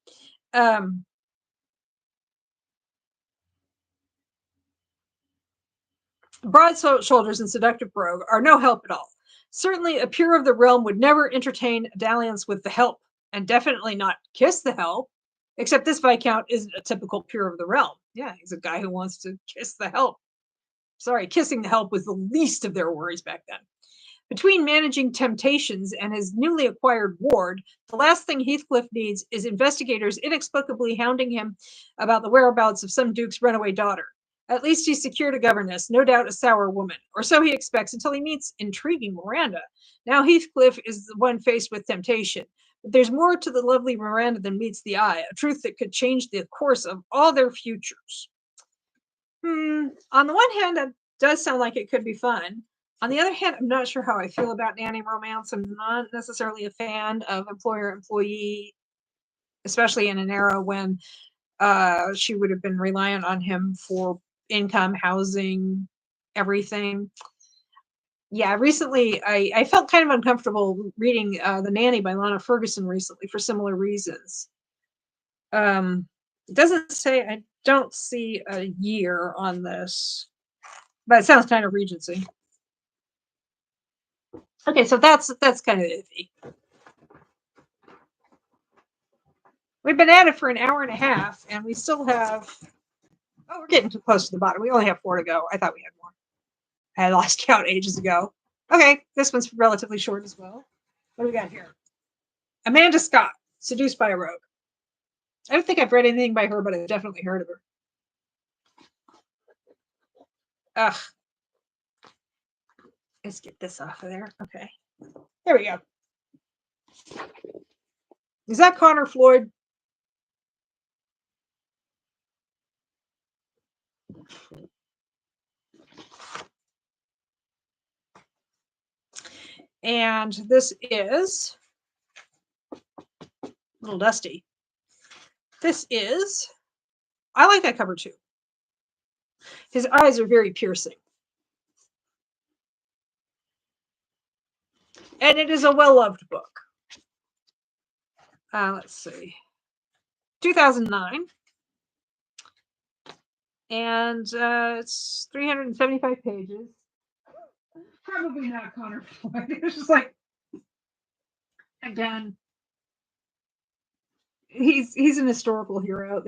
Broad shoulders and seductive brogue are no help at all. Certainly, a peer of the realm would never entertain a dalliance with the help, and definitely not kiss the help. Except this Viscount isn't a typical peer of the realm. Yeah, he's a guy who wants to kiss the help. Sorry, kissing the help was the least of their worries back then. Between managing temptations and his newly acquired ward, the last thing Heathcliff needs is investigators inexplicably hounding him about the whereabouts of some duke's runaway daughter. At least he's secured a governess, no doubt a sour woman, or so he expects until he meets intriguing Miranda. Now Heathcliff is the one faced with temptation. But there's more to the lovely Miranda than meets the eye, a truth that could change the course of all their futures. On the one hand, that does sound like it could be fun. On the other hand, I'm not sure how I feel about nanny romance. I'm not necessarily a fan of employer-employee, especially in an era when she would have been reliant on him for income, housing, everything. Yeah, recently I felt kind of uncomfortable reading The Nanny by Lana Ferguson recently for similar reasons. It doesn't say, I don't see a year on this, but it sounds kind of Regency. Okay, so that's kind of iffy. We've been at it for an hour and a half, and we still have. Oh, we're getting too close to the bottom. We only have 4 to go. I thought we had more. I had lost count ages ago. Okay, this one's relatively short as well. What do we got here? Amanda Scott. Seduced by a Rogue. I don't think I've read anything by her, but I've definitely heard of her. Ugh. Let's get this off of there. Okay. There we go. Is that Connor Floyd? And this is a little dusty. This is, I like that cover too. His eyes are very piercing. And it is a well-loved book. Let's see. 2009. And it's 375 pages. Probably not Connor Floyd. It's just like, again, he's an historical hero.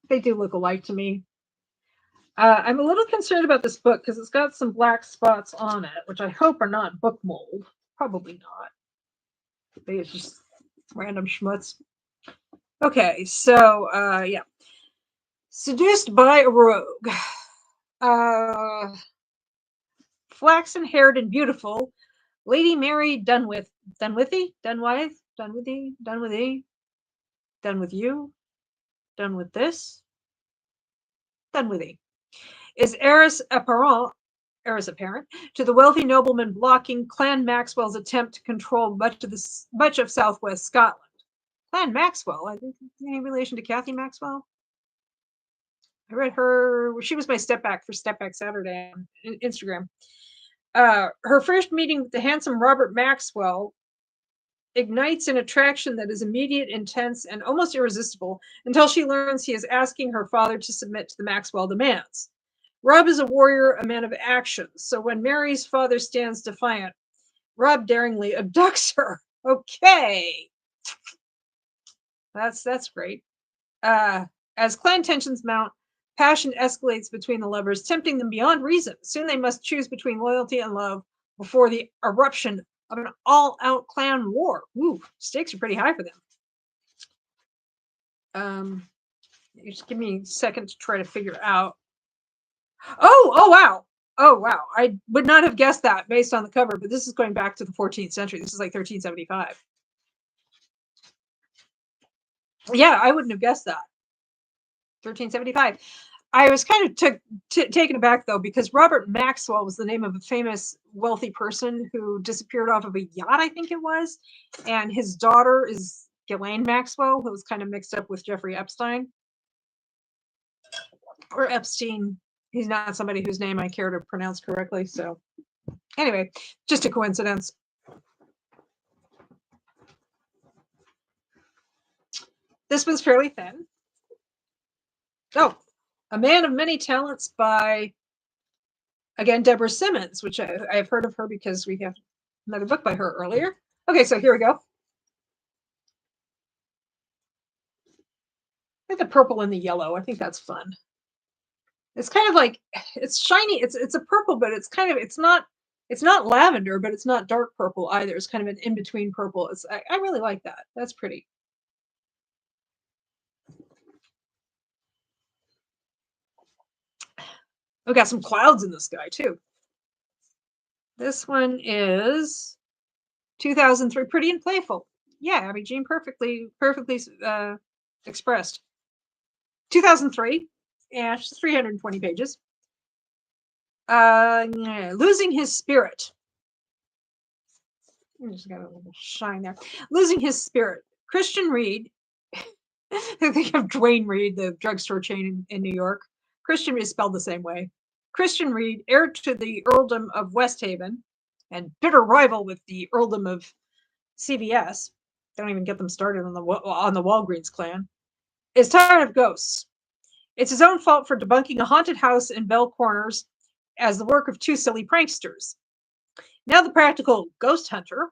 They do look alike to me. I'm a little concerned about this book because it's got some black spots on it, which I hope are not book mold. Probably not. I think it's just random schmutz. Okay, so yeah. Seduced by a Rogue. Flaxen-haired and beautiful, Lady Mary Dunwith, done with you, done with you, done with this, done with thee, is heiress apparent to the wealthy nobleman blocking Clan Maxwell's attempt to control much of southwest Scotland. Clan Maxwell, I think, any relation to Kathy Maxwell? I read her. She was my step back for Step Back Saturday on Instagram. Her first meeting with the handsome Robert Maxwell ignites an attraction that is immediate, intense, and almost irresistible until she learns he is asking her father to submit to the Maxwell demands. Rob is a warrior, a man of action, so when Mary's father stands defiant, Rob daringly abducts her. Okay. That's great. As clan tensions mount, passion escalates between the lovers, tempting them beyond reason. Soon they must choose between loyalty and love before the eruption of an all-out clan war. Ooh, stakes are pretty high for them. Just give me a second to try to figure out. Oh wow. Oh wow. I would not have guessed that based on the cover, but this is going back to the 14th century. This is like 1375. Yeah, I wouldn't have guessed that. 1375. I was kind of taken aback though, because Robert Maxwell was the name of a famous wealthy person who disappeared off of a yacht, I think it was, and his daughter is Ghislaine Maxwell, who was kind of mixed up with Jeffrey Epstein or Epstein. He's not somebody whose name I care to pronounce correctly. So anyway, just a coincidence. This one's fairly thin. Oh, A Man of Many Talents by, again, Deborah Simmons, which I've heard of her because we have another book by her earlier. Okay, so here we go. I think the purple and the yellow. I think that's fun. It's kind of like, it's shiny. It's a purple, but it's kind of, it's not lavender, but it's not dark purple either. It's kind of an in-between purple. I really like that. That's pretty. We've got some clouds in the sky too. This one is 2003, Pretty and Playful. Yeah, Abby Jean, perfectly expressed. 2003, yeah, she's 320 pages. Losing His Spirit. I just got a little shine there. Losing His Spirit. Christian Reed. I think of Dwayne Reed, the drugstore chain in New York. Christian is spelled the same way. Christian Reed, heir to the earldom of Westhaven, and bitter rival with the earldom of CVS. Don't even get them started on the Walgreens clan. Is tired of ghosts. It's his own fault for debunking a haunted house in Bell Corners as the work of two silly pranksters. Now the practical ghost hunter,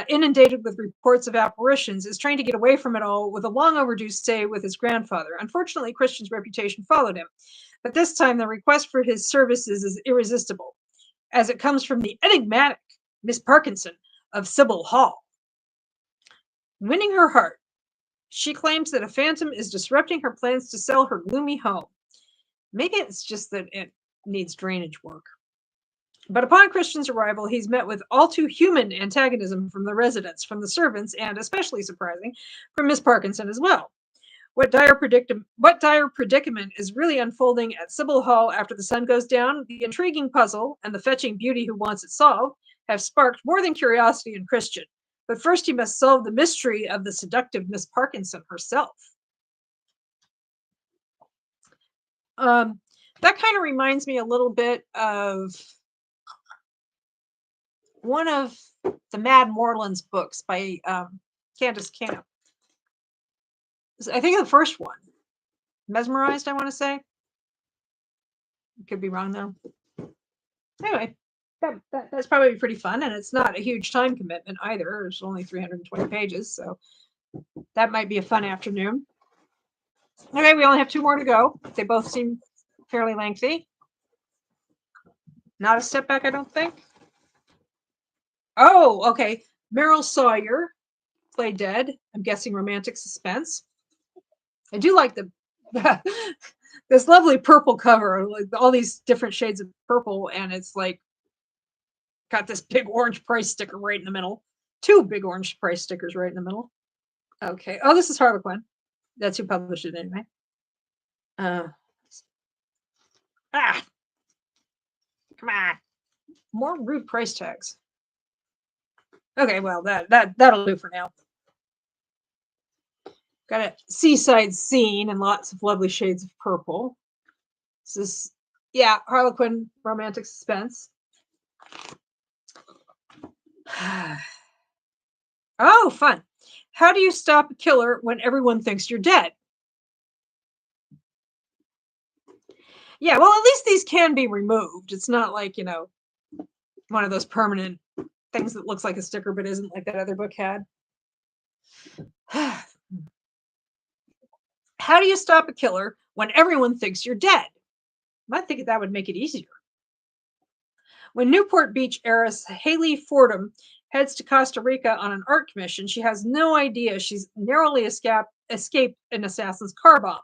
inundated with reports of apparitions, is trying to get away from it all with a long overdue stay with his grandfather. Unfortunately, Christian's reputation followed him, but this time the request for his services is irresistible, as it comes from the enigmatic Miss Parkinson of Sybil Hall. Winning her heart. She claims that a phantom is disrupting her plans to sell her gloomy home. Maybe it's just that it needs drainage work. But upon Christian's arrival, he's met with all too human antagonism from the residents, from the servants, and especially surprising, from Miss Parkinson as well. What dire predicament is really unfolding at Sybil Hall after the sun goes down? The intriguing puzzle and the fetching beauty who wants it solved have sparked more than curiosity in Christian. But first, he must solve the mystery of the seductive Miss Parkinson herself. That kind of reminds me a little bit of one of the Mad Morelands books by Candace Camp. I think the first one, Mesmerized, I want to say. Could be wrong though. Anyway, that's probably pretty fun, and it's not a huge time commitment either. There's only 320 pages, so that might be a fun afternoon. Okay, we only have 2 more to go. They both seem fairly lengthy. Not a step back, I don't think. Oh, okay. Meryl Sawyer, Play Dead. I'm guessing romantic suspense. I do like the this lovely purple cover, like all these different shades of purple, and it's like got this big orange price sticker right in the middle. 2 big orange price stickers right in the middle. Okay. Oh, this is Harlequin. That's who published it anyway. Come on. More rude price tags. Okay, well that'll do for now. Got a seaside scene and lots of lovely shades of purple. This is, yeah, Harlequin romantic suspense. Oh, fun. How do you stop a killer when everyone thinks you're dead? Yeah, well, at least these can be removed. It's not like, one of those permanent things that looks like a sticker but isn't, like that other book had. How do you stop a killer when everyone thinks you're dead? I think that would make it easier. When Newport Beach heiress Haley Fordham heads to Costa Rica on an art commission, she has no idea she's narrowly escaped an assassin's car bomb.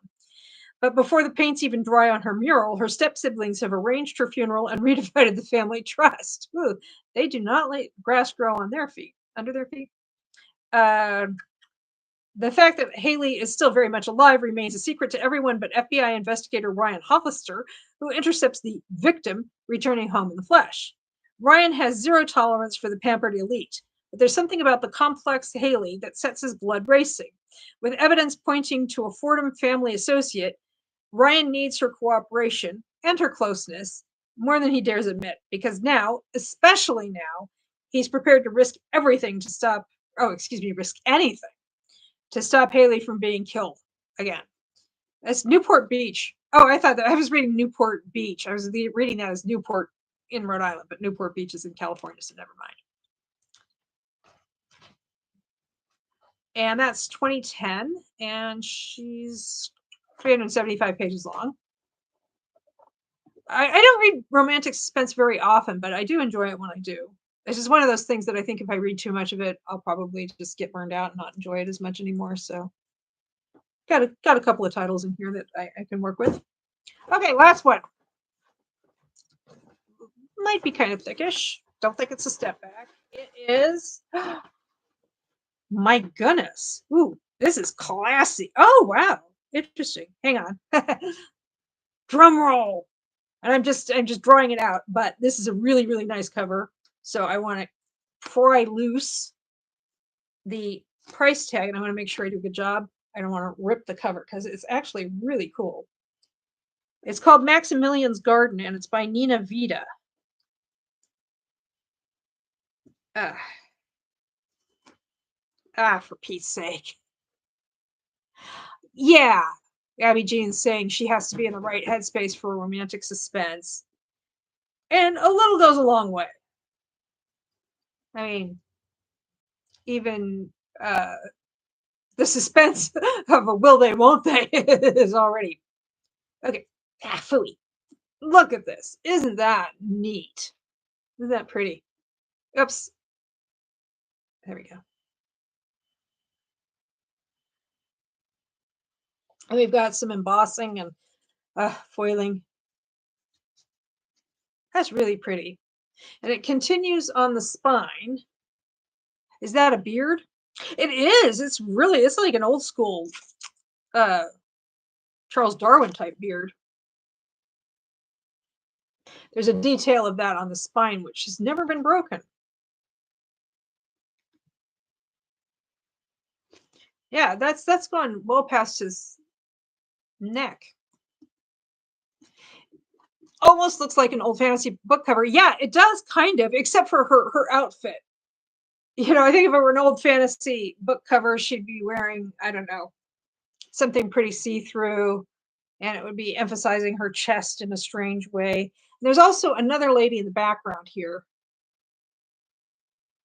But before the paint's even dry on her mural, her step-siblings have arranged her funeral and redivided the family trust. Ooh, they do not let grass grow on their feet, under their feet. The fact that Haley is still very much alive remains a secret to everyone but FBI investigator Ryan Hollister, who intercepts the victim returning home in the flesh. Ryan has zero tolerance for the pampered elite, but there's something about the complex Haley that sets his blood racing. With evidence pointing to a Fordham family associate, Ryan needs her cooperation and her closeness more than he dares admit, because now, especially now, he's prepared to risk everything to stop, risk anything to stop Haley from being killed again. That's Newport Beach. Oh, I thought that I was reading Newport Beach. I was reading that as Newport in Rhode Island, but Newport Beach is in California, so never mind. And that's 2010, and she's 375 pages long. I don't read romantic suspense very often, but I do enjoy it when I do. It's just one of those things that I think if I read too much of it, I'll probably just get burned out and not enjoy it as much anymore. So got a couple of titles in here that I can work with. Okay, last one. Might be kind of thickish. Don't think it's a step back. It is. My goodness. Ooh, this is classy. Oh, wow. Interesting. Hang on. Drum roll. And I'm just drawing it out, but this is a really, really nice cover. So I want to pry loose the price tag, and I want to make sure I do a good job. I don't want to rip the cover because it's actually really cool. It's called Maximilian's Garden, and it's by Nina Vida. For Pete's sake. Yeah. Abby Jean's saying she has to be in the right headspace for romantic suspense. And a little goes a long way. I mean, even the suspense of a will they, won't they is already. Okay. Phooey. Look at this. Isn't that neat? Isn't that pretty? Oops. There we go. And we've got some embossing and foiling. That's really pretty. And it continues on the spine. Is that a beard? It is. It's like an old school uh Charles Darwin type beard. There's a detail of that on the spine which has never been broken. Yeah, that's gone well past his neck. Almost looks like an old fantasy book cover. Yeah, it does kind of, except for her outfit. I think if it were an old fantasy book cover, she'd be wearing, I don't know, something pretty see-through, and it would be emphasizing her chest in a strange way. There's also another lady in the background here.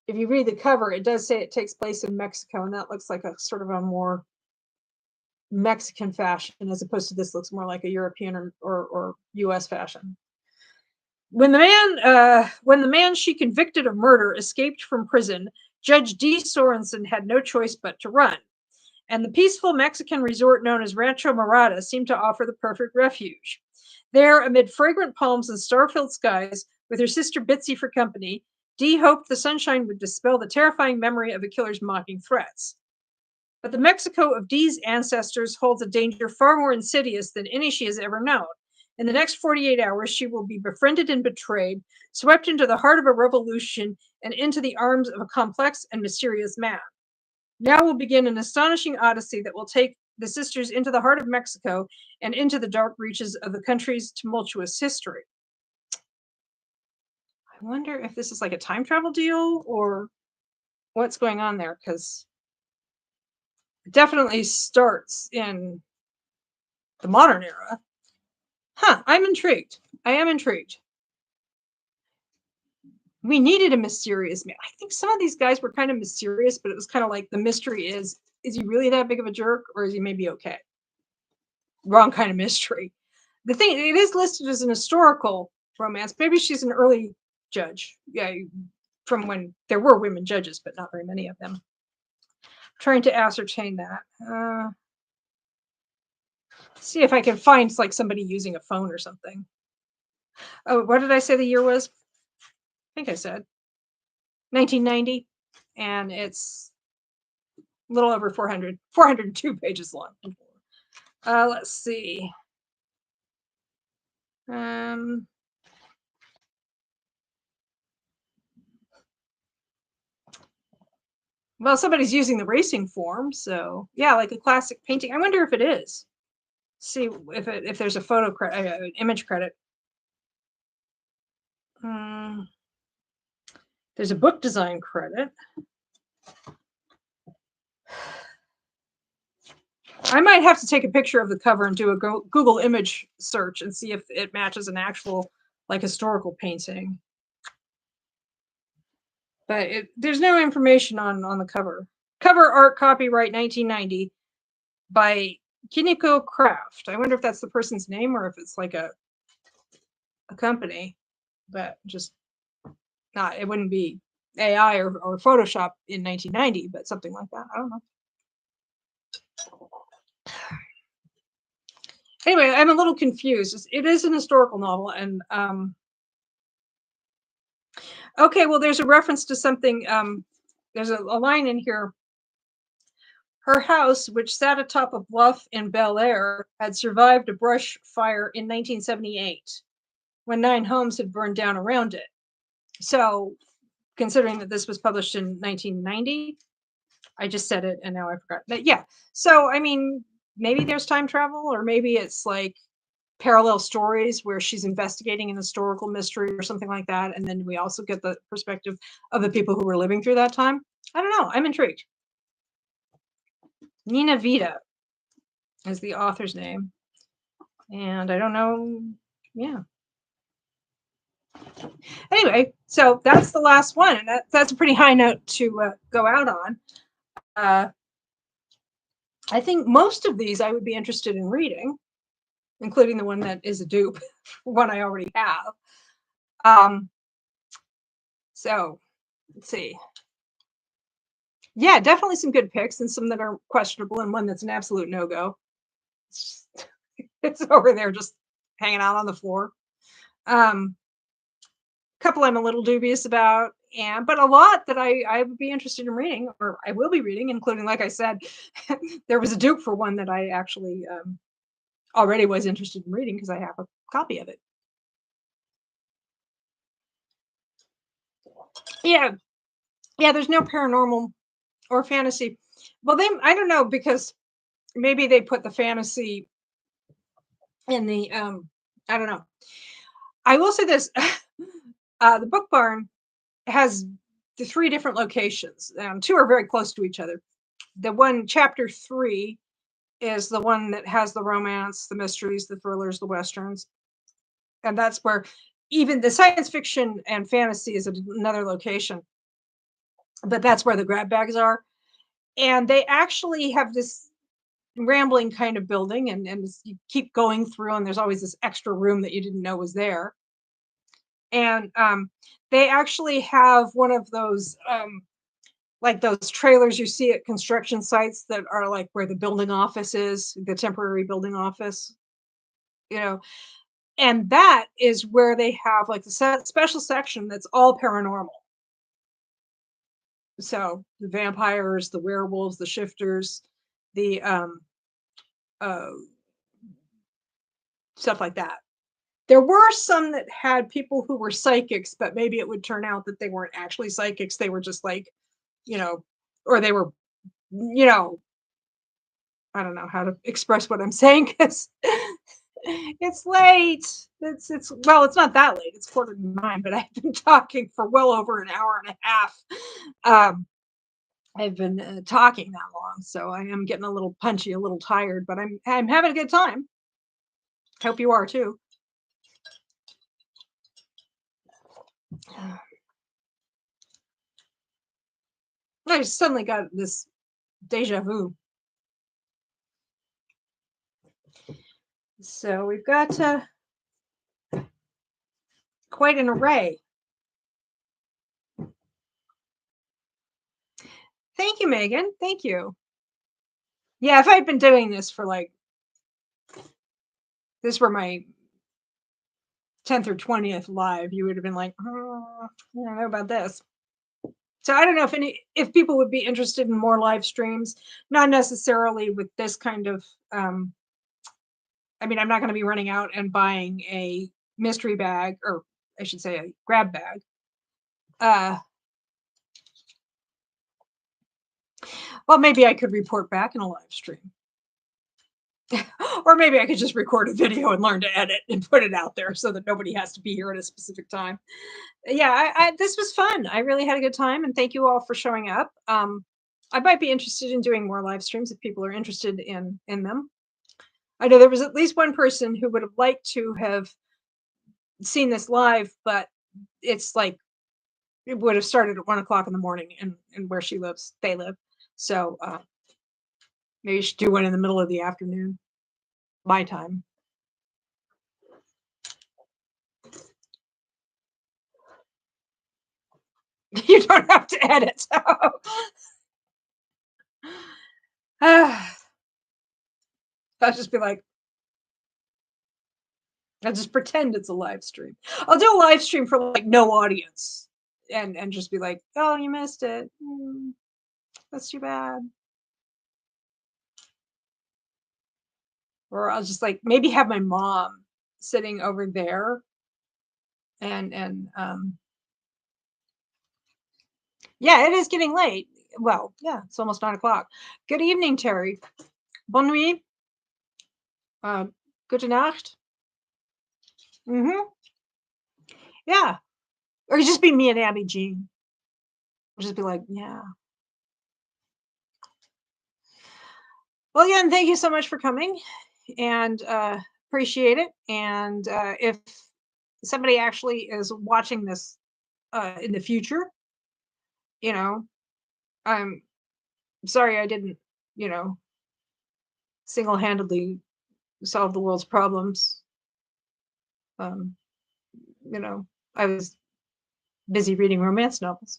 If you read the cover, it does say it takes place in Mexico, and that looks like a sort of a more Mexican fashion, as opposed to this looks more like a European or US fashion. When the man she convicted of murder escaped from prison, Judge D. Sorensen had no choice but to run. And the peaceful Mexican resort known as Rancho Mirada seemed to offer the perfect refuge. There, amid fragrant palms and star-filled skies, with her sister Bitsy for company, Dee hoped the sunshine would dispel the terrifying memory of a killer's mocking threats. But the Mexico of Dee's ancestors holds a danger far more insidious than any she has ever known. In the next 48 hours, she will be befriended and betrayed, swept into the heart of a revolution, and into the arms of a complex and mysterious man. Now will begin an astonishing odyssey that will take the sisters into the heart of Mexico and into the dark reaches of the country's tumultuous history. I wonder if this is like a time travel deal or what's going on there, because it definitely starts in the modern era. I'm intrigued. I am intrigued. We needed a mysterious man. I think some of these guys were kind of mysterious, but it was kind of like the mystery is he really that big of a jerk, or is he maybe okay? Wrong kind of mystery. The thing, it is listed as an historical romance. Maybe she's an early judge. Yeah, from when there were women judges, but not very many of them. Trying to ascertain that. See if I can find like somebody using a phone or something. Oh, what did I say the year was? I think I said 1990, and it's a little over 402 pages long. Let's see. Well, somebody's using the racing form, so yeah, like a classic painting. I wonder if it is. See if there's a photo credit, an image credit. There's a book design credit. I might have to take a picture of the cover and do a Google image search and see if it matches an actual like historical painting. But there's no information on the cover. Cover art copyright 1990 by Kiniko Craft. I wonder if that's the person's name or if it's like a company, but just not. It wouldn't be AI or Photoshop in 1990, but something like that. I don't know. Anyway, I'm a little confused. It is an historical novel, and okay, well, there's a reference to something. There's a line in here. Her house, which sat atop a bluff in Bel Air, had survived a brush fire in 1978, when 9 homes had burned down around it. So, considering that this was published in 1990, I just said it and now I forgot. But yeah, so I mean, maybe there's time travel, or maybe it's like parallel stories where she's investigating an historical mystery or something like that, and then we also get the perspective of the people who were living through that time. I don't know. I'm intrigued. Nina Vita is the author's name, and I don't know. Yeah. Anyway, so that's the last one, and that's a pretty high note to go out on. I think most of these I would be interested in reading, including the one that is a dupe, one I already have. So let's see. Yeah, definitely some good picks and some that are questionable and one that's an absolute no-go. It's, it's over there just hanging out on the floor. Um, Couple I'm a little dubious about, and but a lot that I would be interested in reading, or I will be reading, including, like I said, there was a dupe for one that I actually already was interested in reading because I have a copy of it. Yeah, yeah. There's no paranormal or fantasy. Well, they I don't know because maybe they put the fantasy in the I don't know. I will say this: the Book Barn has the three different locations. Two are very close to each other. The one chapter 3 is the one that has the romance, the mysteries, the thrillers, the westerns, and that's where even the science fiction and fantasy is at another location. But that's where the grab bags are, and they actually have this rambling kind of building, and you keep going through, and there's always this extra room that you didn't know was there. And they actually have one of those like those trailers you see at construction sites that are like where the building office is, the temporary building office, you know, and that is where they have like the special section that's all paranormal. So the vampires, the werewolves, the shifters, the uh, stuff like that. There were some that had people who were psychics, but maybe it would turn out that they weren't actually psychics. They were just like, you know, or they were, you know, I don't know how to express what I'm saying because it's late. It's well, it's not that late. It's 8:45, but I've been talking for well over an hour and a half. Um, I've been talking that long, so I am getting a little punchy, a little tired, but I'm having a good time. Hope you are too. I just suddenly got this deja vu. So we've got quite an array. Thank you, Megan. Thank you. Yeah, if I'd been doing this for like this were my 10th or 20th live, you would have been like, oh, I don't know about this. So I don't know if people would be interested in more live streams, not necessarily with this kind of I mean, I'm not going to be running out and buying a mystery bag, or I should say a grab bag. Uh well, maybe I could report back in a live stream. Or maybe I could just record a video and learn to edit and put it out there so that nobody has to be here at a specific time. Yeah, this was fun. I really had a good time, and thank you all for showing up. I might be interested in doing more live streams if people are interested in them. I know there was at least one person who would have liked to have seen this live, but it's like it would have started at 1 o'clock in the morning and where they live. So maybe you should do one in the middle of the afternoon, my time. You don't have to edit. I'll just be like, I'll just pretend it's a live stream. I'll do a live stream for like no audience and just be like, oh, you missed it. That's too bad. Or I'll just like maybe have my mom sitting over there and yeah, it is getting late. Well, yeah, it's almost 9 o'clock. Good evening, Terry. Bonne nuit. Uh, Gute Nacht. Mm-hmm. Yeah. Or just be me and Abby Jean. Just be like, yeah. Well, again, thank you so much for coming and appreciate it. And if somebody actually is watching this in the future, you know, I'm sorry I didn't, you know, single handedly solve the world's problems. Um, you know, I was busy reading romance novels.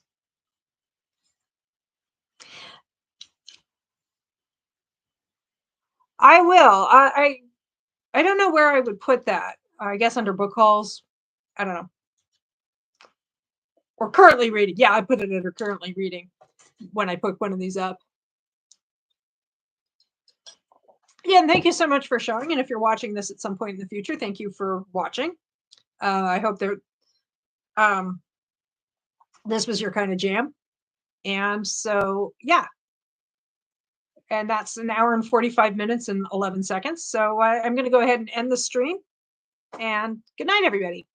I will. I don't know where I would put that. I guess under book hauls. I don't know. Or currently reading. Yeah, I put it under currently reading when I put one of these up. Yeah, and thank you so much for showing. And if you're watching this at some point in the future, thank you for watching. I hope that um, this was your kind of jam. And so, yeah, and that's an hour and 45 minutes and 11 seconds. So I'm going to go ahead and end the stream. And good night, everybody.